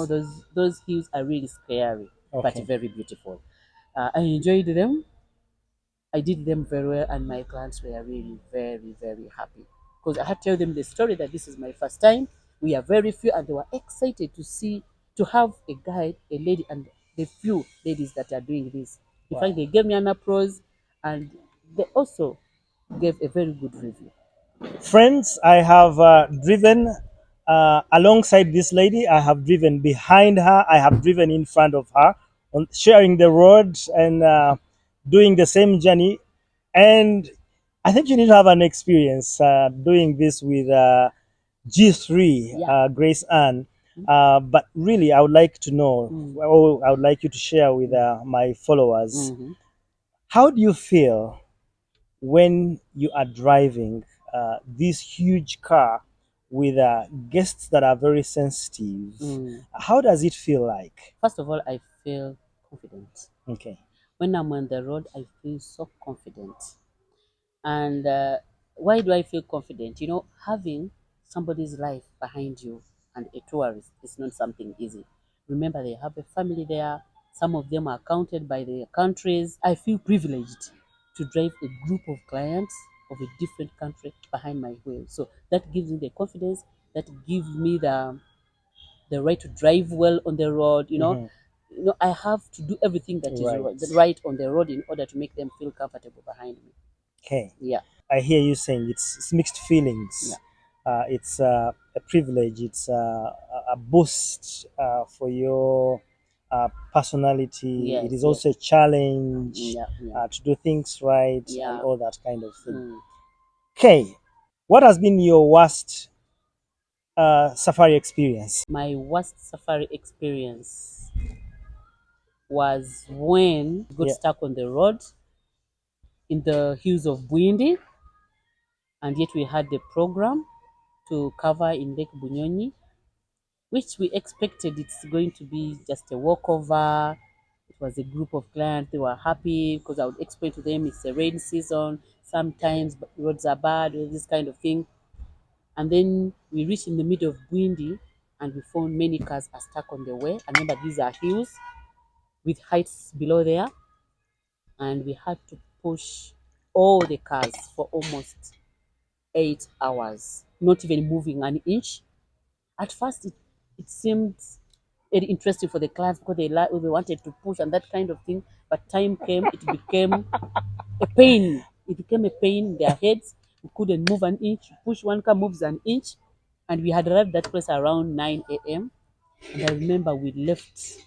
Those hills are really scary, but Okay. very beautiful. I enjoyed them. I did them very well, and my clients were really very, very happy because I had to tell them the story that this is my first time. We are very few, and they were excited to have a guide, a lady, and the few ladies that are doing this. In fact, Wow. they gave me an applause, and they also gave a very good review. Friends, I have driven alongside this lady. I have driven behind her. I have driven in front of her, sharing the road and doing the same journey. And I think you need to have an experience doing this with G3, Yeah. Grace Ann. But really, I would like to know, Mm. or I would like you to share with my followers, Mm-hmm. how do you feel when you are driving this huge car with guests that are very sensitive? Mm. How does it feel like? First of all, I feel confident. Okay. When I'm on the road, I feel so confident. And why do I feel confident? Having somebody's life behind you and a tourist is not something easy. Remember, they have a family there. Some of them are counted by their countries. I feel privileged to drive a group of clients of a different country behind my wheel. So that gives me the confidence, that gives me the right to drive well on the road. Mhm. I have to do everything that is Right. right on the road in order to make them feel comfortable behind me. Okay. Yeah. I hear you saying it's mixed Yeah. feelings. It's a privilege. It's a boost for your personality. It Yes, is yes. also a challenge Yeah, yeah, to do things right and yeah. all that kind of thing. Mm. Okay, what has been your worst safari experience? My worst safari experience was when I got Yeah. stuck on the road in the hills of Bwindi, and yet we had the program to cover in Lake Bunyonyi, which we expected it's going to be just a walkover. It was a group of clients. They were happy because I would explain to them it's a rain season. Sometimes roads are bad, all this kind of thing. And then we reached in the middle of Bwindi and we found many cars are stuck on the way. And remember, these are hills with heights below there. And we had to push all the cars for almost 8 hours, not even moving an inch. At first, it seemed very interesting for the clients because they wanted to push and that kind of thing. But time came, it became a pain. It became a pain in their heads. We couldn't move an inch. Push one car moves an inch. And we had arrived that place around 9 a.m. And I remember we left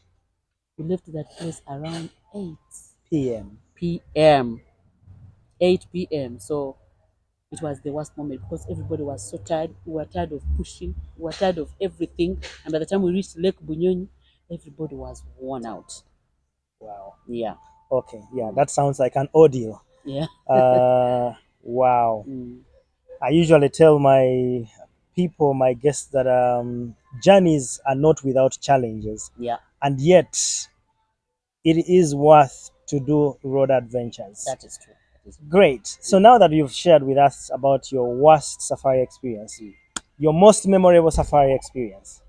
that place around PM. 8 p.m. 8 p.m. So it was the worst moment because everybody was so tired. We were tired of pushing. We were tired of everything. And by the time we reached Lake Bunyonyi, everybody was worn out. Wow. Yeah. Okay. Yeah, that sounds like an ordeal. Yeah. Uh, wow. Mm. I usually tell my people might guess that journeys are not without challenges, Yeah, and yet it is worth to do road adventures. that is true. That is Great. So now that you've shared with us about your worst safari experience, true. your most memorable safari experience.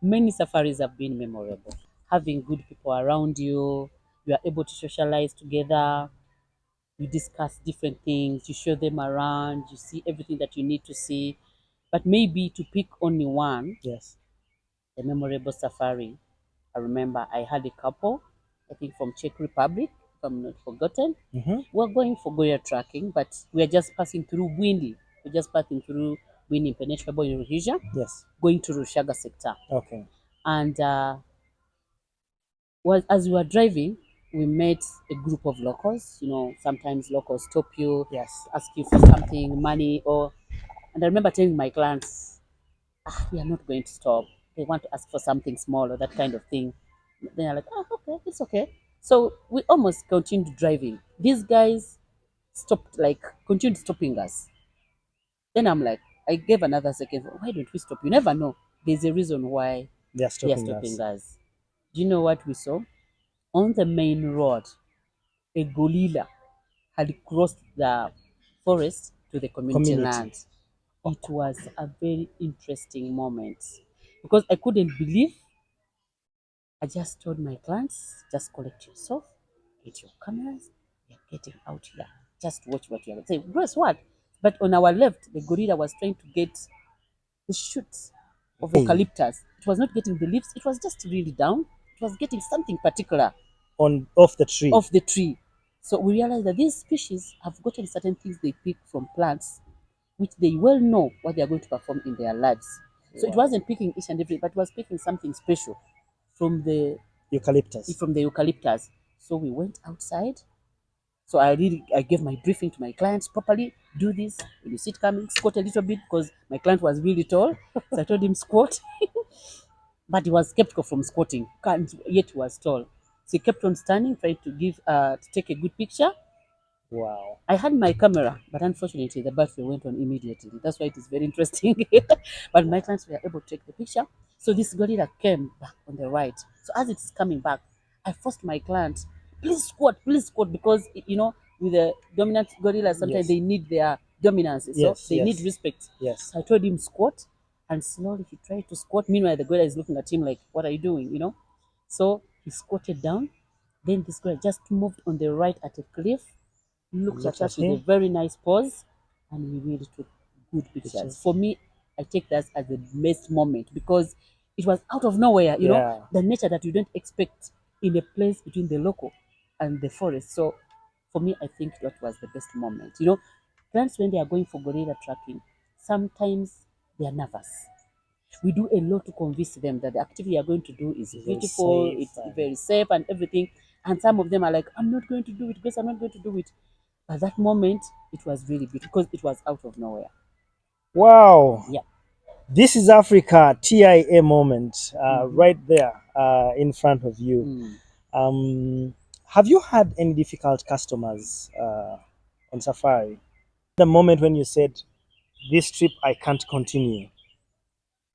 Many safaris have been memorable. Having good people around you, you are able to socialize together, you discuss different things, you show them around, you see everything that you need to see. But maybe to pick only one, Yes. a memorable safari. I remember I had a couple, I think from Czech Republic, if I'm not forgotten. Mm-hmm. We're going for Goya tracking, but we're just passing through Windy. We're just passing through Windy Penetrable in Rhodesia, Yes. going to Rushaga sector. Okay. And as we were driving, we met a group of locals. You know, sometimes locals stop you, Yes. ask you for something, money, or. And I remember telling my clients, we are not going to stop. They want to ask for something small or that kind of thing. Then I'm like, oh, okay, it's okay. So we almost continued driving. These guys stopped, like, continued stopping us. Then I'm like, I gave another second. Why don't we stop? You never know. There's a reason why They are they are stopping stopping us. us. Do you know what we saw? On the main road, a gorilla had crossed the forest to the community Community. land. It was a very interesting moment because I couldn't believe. I just told my clients, just collect yourself, get your cameras, we are getting out here. Just watch what you are saying. Guess what? But on our left, the gorilla was trying to get the shoots of Hey, eucalyptus. It was not getting the leaves, it was just really down. It was getting something particular on off the tree. of the tree. So we realized that these species have gotten certain things they pick from plants, which they well know what they are going to perform in their lives. So it Wow. wasn't picking each and every, but it was picking something special from the Eucalyptus. eucalyptus. So we went outside. So I gave my briefing to my clients properly. Do this when you see it coming, squat a little bit because my client was really tall. So I told him squat, but he was skeptical from squatting. Can't yet he was tall. So he kept on standing, trying to take a good picture. Wow. I had my camera, but unfortunately the battery went on immediately. That's why it is very interesting. But my clients were able to take the picture. So this gorilla came back on the right. So as it's coming back, I forced my client, please squat, because you know, with the dominant gorilla, sometimes Yes. they need their dominance, so Yes. they need Yes. respect. Yes. So I told him squat, and slowly he tried to squat. Meanwhile, the gorilla is looking at him like, "What are you doing?" You know. So he squatted down. Then this gorilla just moved on the right at a cliff, looked Looked at at us with a him. very nice pose, and we really took good pictures. Pictures. For me, I take that as the best moment because it was out of nowhere, you know, Yeah. the nature that you don't expect in a place between the local and the forest. So for me, I think that was the best moment. You know, clients when they are going for gorilla tracking, sometimes they are nervous. We do a lot to convince them that the activity you are going to do is It's very beautiful, safe it's and very safe and everything. And some of them are like, I'm not going to do it, because I'm not going to do it. At that moment, it was really beautiful because it was out of nowhere. wow. Yeah. This is Africa TIA moment Mm-hmm. right there in front of you. Mm. Um, have you had any difficult customers on Safari? The moment when you said, this trip I can't continue,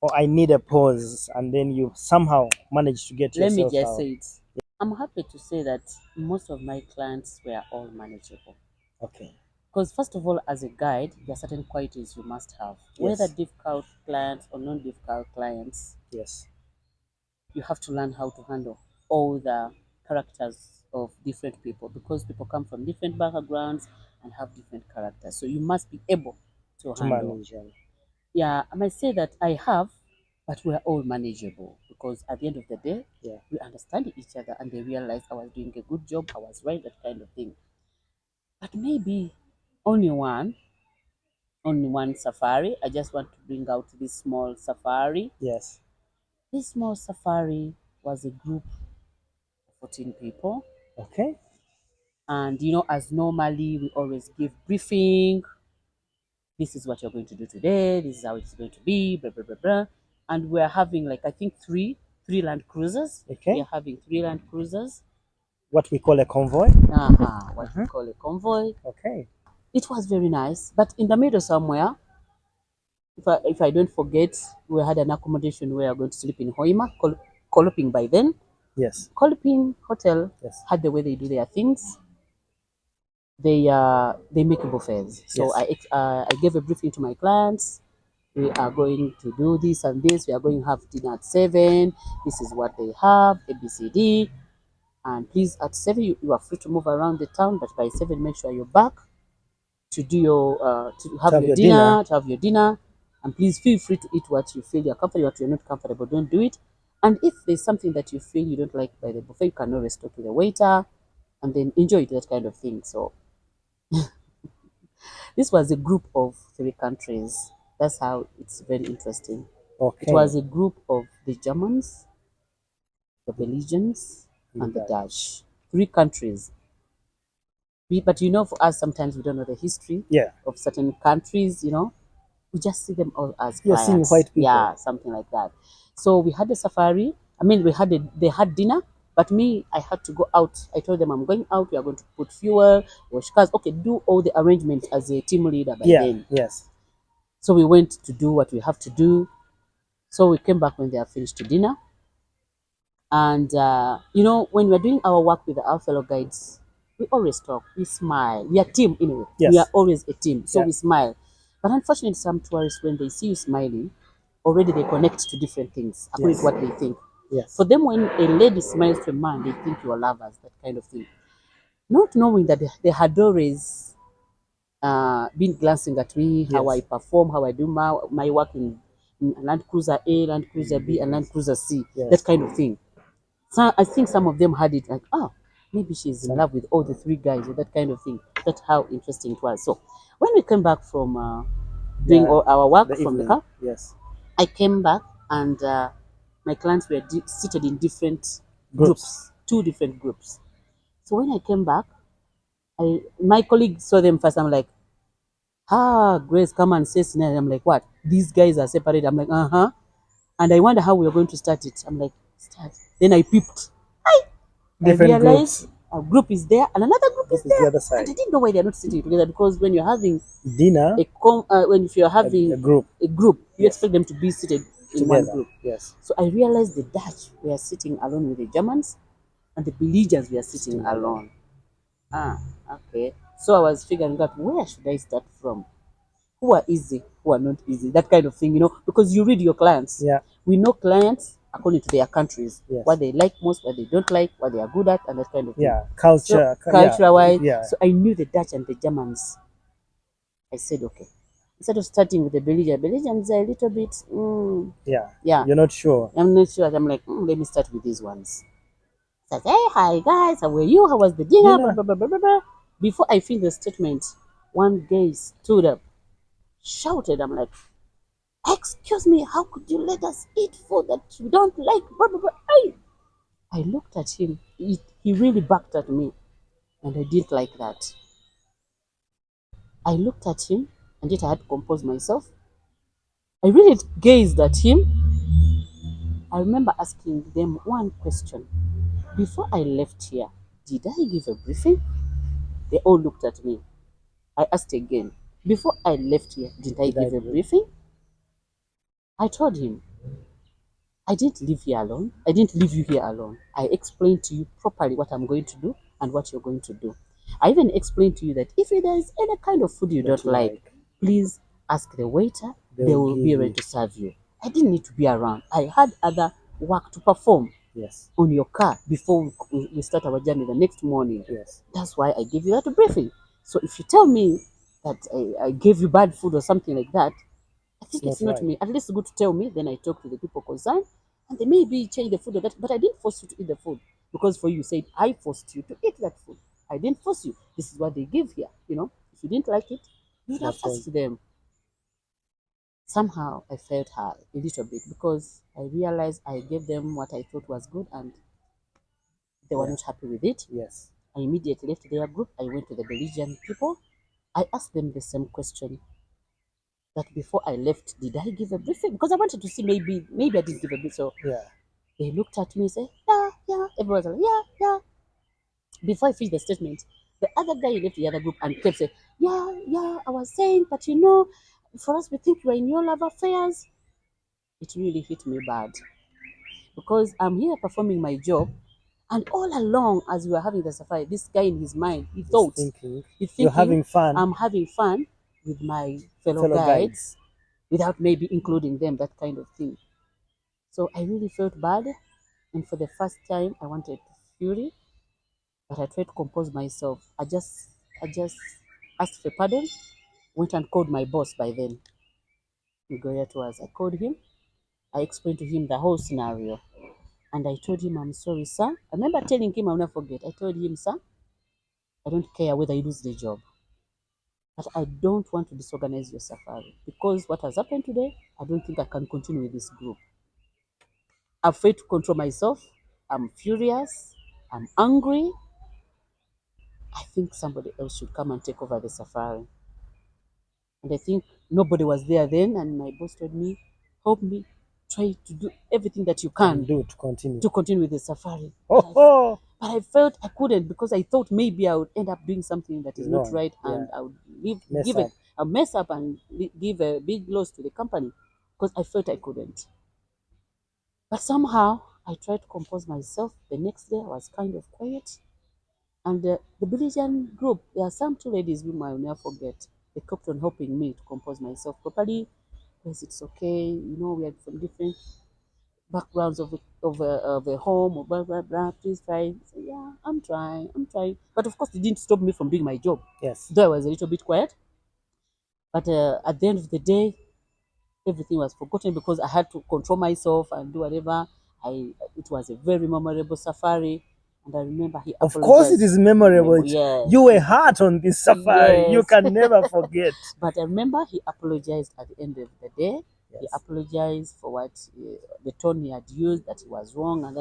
or I need a pause, and then you somehow managed to get Let me yourself just out. say it. I'm happy to say that most of my clients were all manageable. Okay. Because, first of all, as a guide, there are certain qualities you must have. Whether Yes. difficult clients or non difficult clients, Yes. you have to learn how to handle all the characters of different people, because people come from different backgrounds and have different characters. So you must be able to To handle. manage. Yeah, I might say that I have, but we're all manageable because at the end of the day, Yeah. we understand each other and they realize I was doing a good job, I was right, that kind of thing. But maybe only one, only one safari. I just want to bring out this small safari. Yes. This small safari was a group of 14 people. Okay. And you know, as normally we always give briefing. This is what you're going to do today. This is how it's going to be. Blah blah blah blah. And we're having, like, I think three Land Cruisers. We Okay. are having three Land Cruisers. What we call a convoy. What we call a convoy. Okay. It was very nice, but in the middle somewhere if I don't forget, we had an accommodation where we were going to sleep in Hoima, Koloping by then. Yes. Koloping Hotel Yes. had the way they do their things. They make buffets. So Yes. I gave a briefing to my clients. We are going to do this and this. We are going to have dinner at 7. This is what they have, ABCD. And please, at 7, you are free to move around the town, but by 7, make sure you're back to do your to To have have your your dinner, dinner. to have your dinner. And please feel free to eat what you feel you're comfortable, what you're not comfortable. Don't do it. And if there's something that you feel you don't like by the buffet, you can always talk to the waiter and then enjoy it, that kind of thing. So this was a group of 3 countries. That's how it's very interesting. It Okay. was a group of the Germans, the Belgians, And and the that. Dutch. 3 countries. But for us, sometimes we don't know the history Yeah. of certain countries, we just see them all as You're seeing clients. white people. Yeah, something like that. So we had a safari. I mean, they had dinner, but me, I had to go out. I told them I'm going out. We are going to put fuel, wash cars. Okay, do all the arrangements as a team leader by Yeah. then. Yes. So we went to do what we have to do. So we came back when they are finished to dinner. And when we're doing our work with our fellow guides, we always talk, we smile. We are a team anyway. We are Yes. always a team, so Yeah. we smile. But unfortunately, some tourists, when they see you smiling, already they connect to different things according Yes. to what they think. Yes. For them, when a lady smiles to a man, they think you are lovers, that kind of thing. Not knowing that they had always been glancing at me, how I Yes. perform, how I do my work in Land Cruiser A, Land Cruiser B, and Land Cruiser C, that Yes. kind of thing. So I think some of them had it like, oh, maybe she's in Some. love with all the 3 guys or that kind of thing. That's how interesting it was. So when we came back from doing Yeah. all our work The from the evening. car, Yes. I came back and my clients were seated in different Groups. groups, 2 different groups. So when I came back, my colleague saw them first. I'm like, Grace, come and say Sinai. I'm like, what? These guys are separate. I'm like, uh-huh. And I wonder how we are going to start it. I'm like, start. Then I peeped. I Different realized groups. a group is there and another group is Group is the there, other and I side. didn't know why they're not sitting together, because when you're having Dinner. when if you're having A group. a group, you Yes. expect them to be seated in one Together. group. Yes. So I realized the Dutch were sitting alone with the Germans, and the Belgians were sitting Sitting alone. alone. Ah, okay. So I was figuring out, where should I start from? Who are easy, who are not easy, that kind of thing, because you read your clients. Yeah. We know clients according to their countries, Yes. what they like most, what they don't like, what they are good at, and that kind of thing. Yeah. So Culture. Yeah. culture wise, Yeah. so I knew the Dutch and the Germans. I said, okay. Instead of starting with the Belgians are a little bit, Yeah. yeah, You're not sure. I'm not sure. I'm like, let me start with these ones. So I said, hey, hi guys, how were you? How was the dinner? Blah, Dinner. blah, blah, blah, blah, blah. Before I finished the statement, one guy stood up, shouted, I'm like, excuse me, how could you let us eat food that you don't like? Blah, blah, blah. I looked at him. He really backed at me, and I didn't like that. I looked at him, and yet I had to compose myself. I really gazed at him. I remember asking them one question. Before I left here, did I give a briefing? They all looked at me. I asked again. Before I left here, did I Did I give a do? briefing? I told him, I didn't live here alone. I didn't leave you here alone. I explained to you properly what I'm going to do and what you're going to do. I even explained to you that if there is any kind of food you That don't you like, like. please ask the waiter. They They will will give be able you. to serve you. I didn't need to be around. I had other work to perform Yes. on your car before we start our journey the next morning. Yes. That's why I gave you that briefing. So if you tell me that I gave you bad food or something like that, I It's think not it's not right. me. At least it's good to tell me. Then I talk to the people concerned, and they maybe change the food or that. But I didn't force you to eat the food, because for you said I forced you to eat that food. I didn't force you. This is what they give here. If you didn't like it, you would Should have have told. asked them. Somehow I felt hurt a little bit, because I realized I gave them what I thought was good, and they were Yeah. not happy with it. Yes. I immediately left their group. I went to the Belgian people. I asked them the same question, that before I left, did I give a briefing? Because I wanted to see, maybe I didn't give a briefing. So Yeah. they looked at me and said, yeah, yeah. Everyone was like, yeah, yeah. Before I finished the statement, the other guy left the other group and kept saying, yeah, yeah, I was saying, but For us, we think you are in your love affairs. It really hit me bad because I'm here performing my job, and all along as we were having the safari, this guy in his mind, He's thinking he's you're thinking, having fun, I'm having fun with my fellow fellow guides guides. without maybe including them, that kind of thing. So I really felt bad, and for the first time, I wanted to fury, but I tried to compose myself. I just asked for pardon, went and called my boss by then, Mgoya to us. I called him, I explained to him the whole scenario, and I told him, I'm sorry, sir. I remember telling him, I'll never forget. I told him, sir, I don't care whether you lose the job, but I don't want to disorganize your safari because what has happened today, I don't think I can continue with this group. I'm afraid to control myself. I'm furious. I'm angry. I think somebody else should come and take over the safari. And I think nobody was there then. And my boss told me, help me, try to do everything that you Can can do to continue. to continue with the safari. Oh, oh. But I felt I couldn't because I thought maybe I would end up doing something that is not Wrong. right, Yeah. and I would leave, Mess give up. it a mess up and give a big loss to the company because I felt I couldn't. But somehow I tried to compose myself. The next day I was kind of quiet. And the Belizean group, there are some two ladies whom I will never forget. They kept on helping me to compose myself properly. Yes, it's okay. You know, we are from different backgrounds of a home or blah blah blah. Please try. I said, yeah, I'm trying. I'm trying. But of course, it didn't stop me from doing my job. Yes. Though I was a little bit quiet. But at the end of the day, everything was forgotten because I had to control myself and do whatever. It was a very memorable safari, and I remember he Of course, it apologized. is memorable. Yes, You were hurt on this safari. You yes. can never forget. But I remember he apologized at the end of the day. He Yes. apologized for what the tone he had used, that he was wrong, and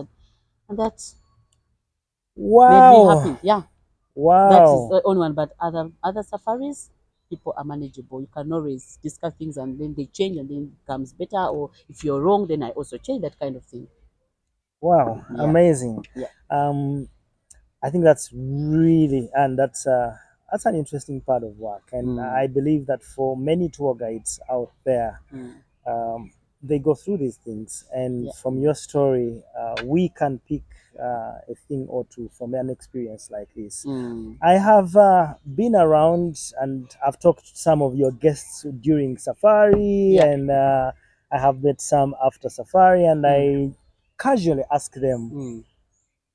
that made me Wow. happy. Yeah, that is Wow. the only one. But other safaris, people are manageable. You can always discuss things and then they change and then it becomes better. Or if you're wrong, then I also change, that kind of thing. Wow. Yeah, Amazing. yeah. I think that's really, and that's an interesting part of work. And Mm, I believe that for many tour guides out there, mm, um, they go through these things. And yeah. from your story, we can pick a thing or two from an experience like this. Mm, I have been around and I've talked to some of your guests during safari, yeah. and I have met some after safari, and Mm, I casually ask them, mm.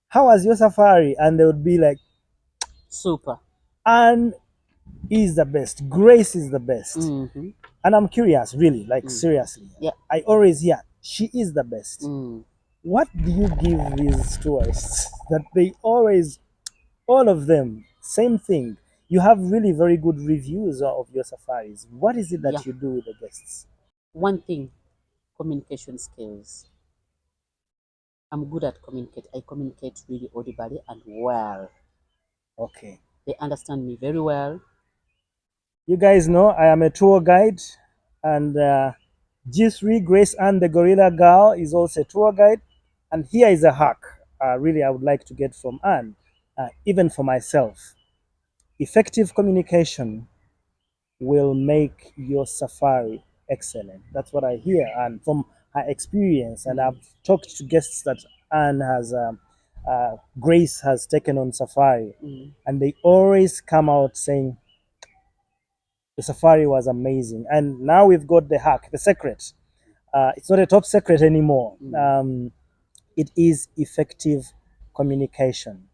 how was your safari? And they would be like, Super. Anne is the best, Grace is the best. Mm-hmm. And I'm curious, really, like Mm, seriously. yeah. I always hear, she is the best. Mm. What do you give these tourists that they always, all of them, same thing? You have really very good reviews of your safaris. What is it Yeah. that you do with the guests? One thing, communication skills. I'm good at communicate. I communicate really audibly and well. Okay. They understand me very well. You guys know I am a tour guide, and G3 Grace and the Gorilla Girl is also a tour guide. And here is a hack, really, I would like to get from Anne, even for myself. Effective communication will make your safari excellent. That's what I hear, and from her experience. And I've talked to guests that Anne has, Grace has taken on safari, Mm. and they always come out saying the safari was amazing. And now we've got the hack, the secret. It's not a top secret anymore. It is effective communication.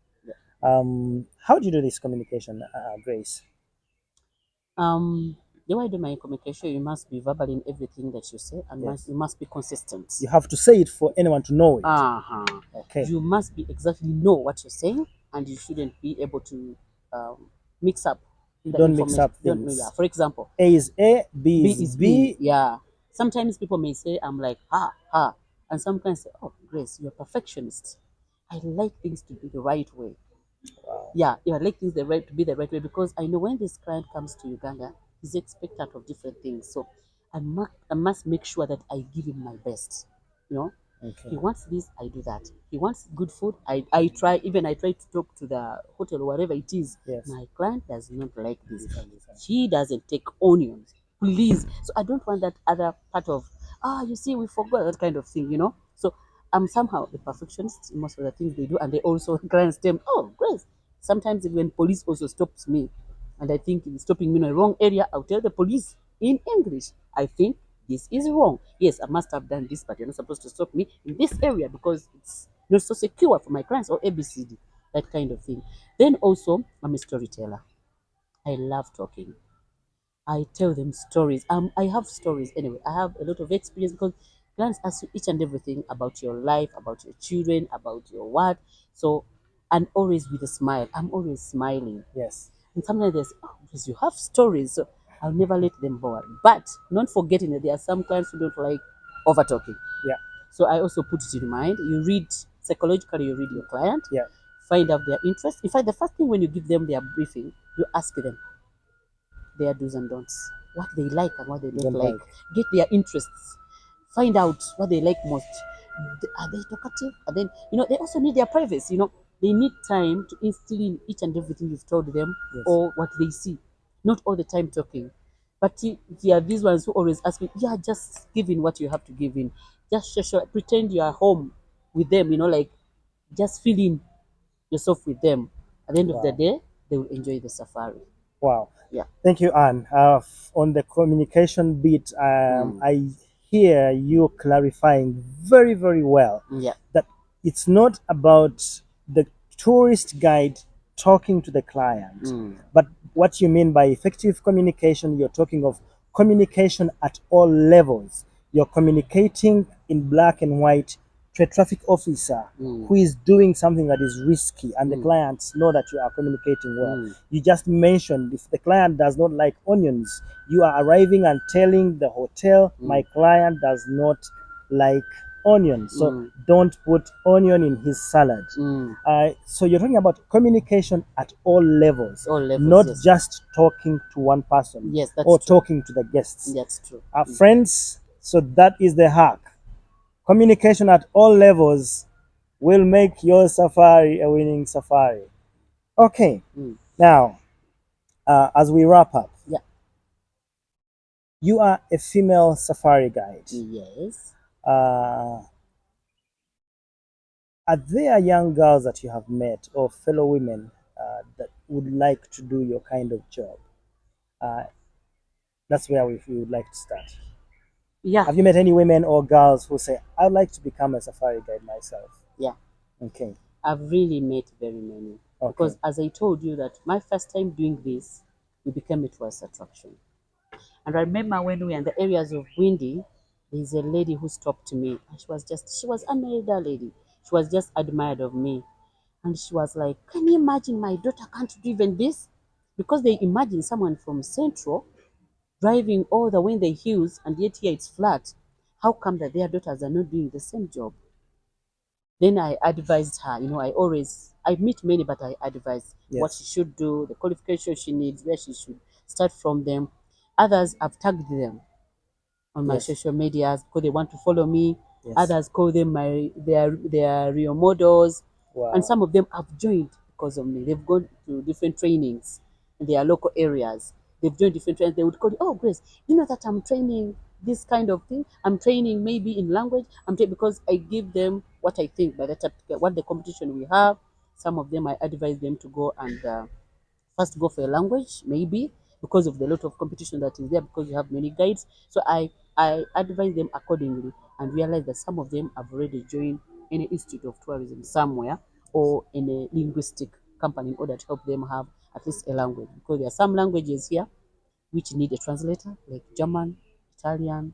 How do you do this communication, Grace? Um, the way I do my communication, you must be verbal in everything that you say, and Yes. you must be consistent. You have to say it for anyone to know it. Uh-huh. Okay. You must be exactly know what you're saying, and you shouldn't be able to mix up You the don't mix information. up Don't, things. yeah. For example, A is A, B B is is B. B. Yeah. Sometimes people may say, I'm like, ha. And sometimes say, oh, Grace, you're a perfectionist. I like things to be the right way. Wow. Yeah, I like things to be the right way because I know when this client comes to Uganda, he's expectant of different things. So I must make sure that I give him my best. You know, Okay. he wants this, I do that. He wants good food, I try. Even I try to talk to the hotel or whatever it is. Yes. My client does not like this. This and this. He doesn't take onions. please. So I don't want that other part of, you see, we forgot that kind of thing, you know. So I'm somehow a perfectionist in most of the things they do, and they also clients tell me, oh, Grace. Sometimes when police also stops me, and I think it's stopping me in a wrong area, I'll tell the police in English, I think this is wrong. Yes, I must have done this, but you're not supposed to stop me in this area because it's not so secure for my clients or ABCD, that kind of thing. Then also, I'm a storyteller. I love talking. I tell them stories. I have stories anyway. I have a lot of experience because clients ask you each and everything about your life, about your children, about your what. So, and always with a smile. I'm always smiling. Yes. And sometimes they say, oh, because you have stories. So I'll never let them bore. But not forgetting that there are some clients who don't like over talking. Yeah. So I also put it in mind. You read psychologically, you read your client, Yeah. find out their interest. In fact, the first thing when you give them their briefing, you ask them their do's and don'ts, what they like and what they don't Don't like. like. Get their interests. Find out what they like most. Are they talkative? Are they, they also need their privacy. They need time to instill in each and everything you've told them Yes. or what they see. Not all the time talking. But there are these ones who always ask me, yeah, just give in what you have to give in. Just pretend you are home with them, like just feel in yourself with them. At the end of the Wow. day, they will enjoy the safari. Wow. Yeah. Thank you, Anne. On the communication bit, Mm. I hear you clarifying very, very well Yeah. that it's not about the tourist guide talking to the client, Mm. but what you mean by effective communication, you're talking of communication at all levels. You're communicating in black and white to a traffic officer Mm. who is doing something that is risky, and the Mm. clients know that you are communicating well. Mm. You just mentioned if the client does not like onions, you are arriving and telling the hotel, my Mm. client does not like onions, so Mm. don't put onion in his salad. Mm. So you're talking about communication at all levels, All levels, not yes. just talking to one person Yes, that's or true. talking to the guests. That's true. Friends, so that is the hack. Communication at all levels will make your safari a winning safari. Okay, Mm. now as we wrap up, Yeah. you are a female safari guide. Yes. Uh, are there young girls that you have met or fellow women that would like to do your kind of job? Uh, that's where we would like to start. Yeah. Have you met any women or girls who say, I'd like to become a safari guide myself? Yeah. Okay, I've really met very many okay, because, as I told you, that my first time doing this, we became a tourist attraction. And I remember when we were in the areas of Windy, there's a lady who stopped me. And she was an elder lady. She was just admired of me. And she was like, can you imagine my daughter can't do even this? Because they imagine someone from Central driving all the way in the hills and yet here it's flat. How come that their daughters are not doing the same job? Then I advised her, I meet many, but I advise what she yes, should do, the qualification she needs, where she should start from them. Others, I've tagged them on my yes, social medias because they want to follow me. yes. Others call them their real models, and Wow, some of them have joined because of me. They've gone to different trainings in their local areas. They've joined different trainings. They would call you, oh Grace, you know that I'm training this kind of thing. I'm training maybe in language. Because I give them what I think by the time what the competition we have. Some of them I advise them to go and first go for a language, maybe because of the lot of competition that is there, because you have many guides. So I advise them accordingly and realize that some of them have already joined any institute of tourism somewhere or in a linguistic company in order to help them have at least a language, because there are some languages here which need a translator, like German, Italian,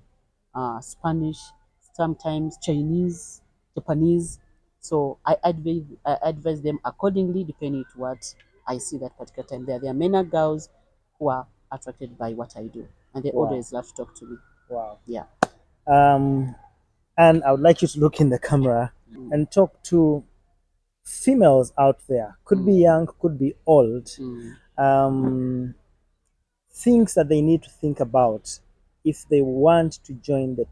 Spanish, sometimes Chinese, Japanese. So I advise them accordingly, depending to what I see that particular time. There are many girls who are attracted by what I do, and they wow, always love to talk to me. wow. Yeah. Um, and I would like you to look in the camera Mm. and talk to females out there. Could be Mm. young, could be old. Mm. Um, things that they need to think about if they want to join the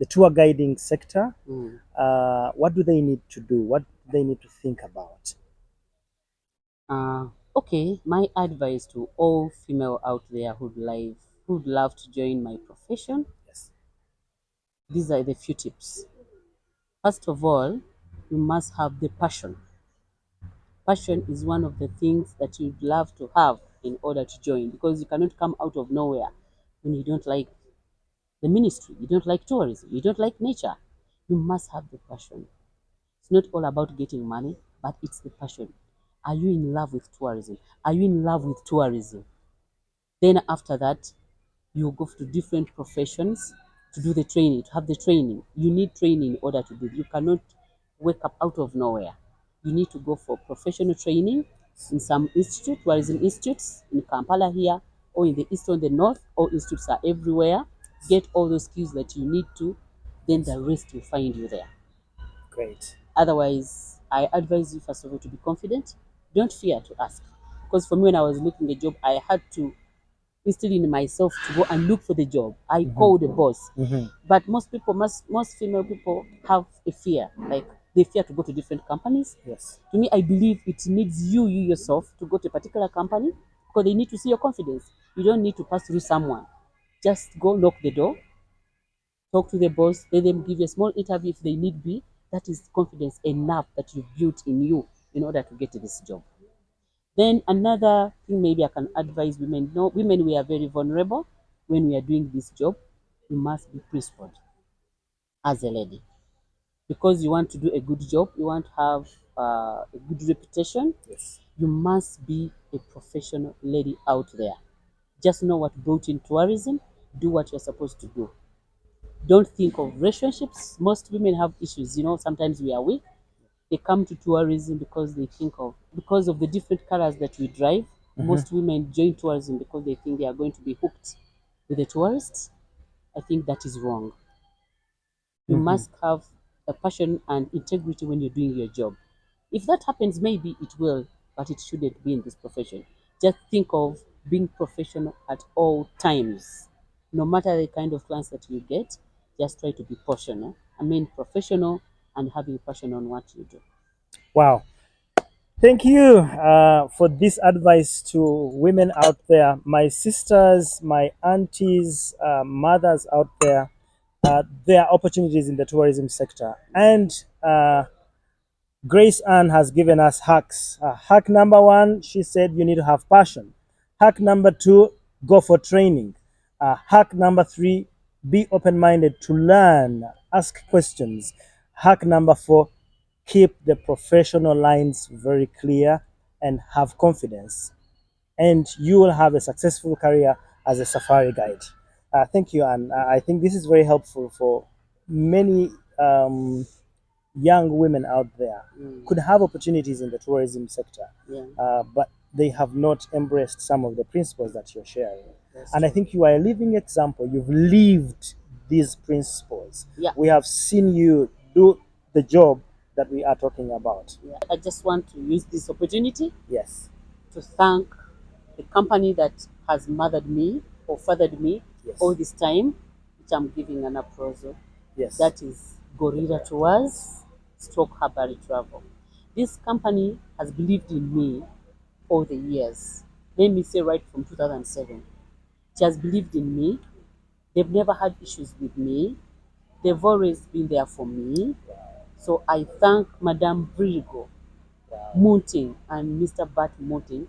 tour guiding sector. Mm. What do they need to do? What do they need to think about? Uh, Okay, my advice to all female out there who'd love to join my profession, Yes. these are the few tips. First of all, you must have the passion. Passion is one of the things that you'd love to have in order to join, because you cannot come out of nowhere when you don't like the ministry, you don't like tourism, you don't like nature. You must have the passion. It's not all about getting money, but it's the passion. Are you in love with tourism? Are you in love with tourism? Then after that, you go to different professions to do the training, to have the training. You need training in order to do it. You cannot wake up out of nowhere. You need to go for professional training in some institute, tourism institutes in Kampala here, or in the east or the north. All institutes are everywhere. Get all those skills that you need to, then the rest will find you there. Great. Otherwise, I advise you first of all to be confident. Don't fear to ask. Because for me, when I was looking a job, I had to instill in myself to go and look for the job. I called the boss. But most female people have a fear, like they fear to go to different companies. Yes. To me, I believe it needs you yourself to go to a particular company, because they need to see your confidence. You don't need to pass through someone. Just go knock the door, talk to the boss, let them give you a small interview if they need be. That is confidence enough that you've built in you in order to get to this job. Then another thing maybe I can advise women. No, women, we are very vulnerable when we are doing this job. You must be principled as a lady, because you want to do a good job. You want to have a good reputation. Yes. You must be a professional lady out there. Just know what brought in tourism. Do what you're supposed to do. Don't think of relationships. Most women have issues. Sometimes we are weak. They come to tourism because they think of because of the different colors that we drive. Most women join tourism because they think they are going to be hooked with the tourists. I think that is wrong. You must have a passion and integrity when you're doing your job. If that happens, maybe it will, but it shouldn't be in this profession. Just think of being professional at all times. No matter the kind of clients that you get, just try to be professional. Professional and having passion on what you do. Wow. Thank you for this advice to women out there, my sisters, my aunties, mothers out there. There are opportunities in the tourism sector, and Grace Ann has given us hacks. Hack number one, she said you need to have passion. Hack number two, go for training. Hack number three, be open minded to learn, ask questions. Hack number four, keep the professional lines very clear and have confidence. And you will have a successful career as a safari guide. Thank you, and I think this is very helpful for many young women out there could have opportunities in the tourism sector, Yeah. but they have not embraced some of the principles that you're sharing. That's And I true. think you are a living example. You've lived these principles. Yeah. We have seen you do the job that we are talking about. Yeah. I just want to use this opportunity Yes. to thank the company that has mothered me or fathered me Yes. all this time, which I'm giving an applause. Yes. That is Gorilla Tours, Stroke Habari Travel. This company has believed in me all the years. Let me say right from 2007. She has believed in me. They've never had issues with me. They've always been there for me. So I thank Madame Virgo Mountain and Mr. Bart Mountain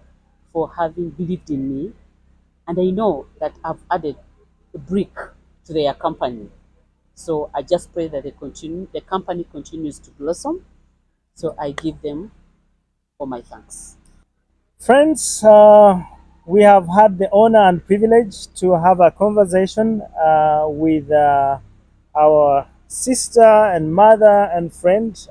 for having believed in me. And I know that I've added a brick to their company. So I just pray that the company continues to blossom. So I give them all my thanks. Friends, we have had the honor and privilege to have a conversation with our sister and mother and friend,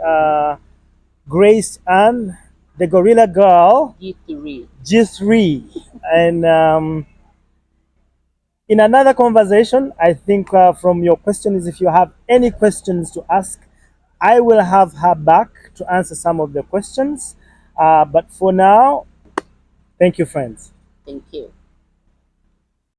Grace Ann, the Gorilla Girl, G3. G3. And in another conversation, I think from your questions, if you have any questions to ask, I will have her back to answer some of the questions. But for now, thank you, friends. Thank you.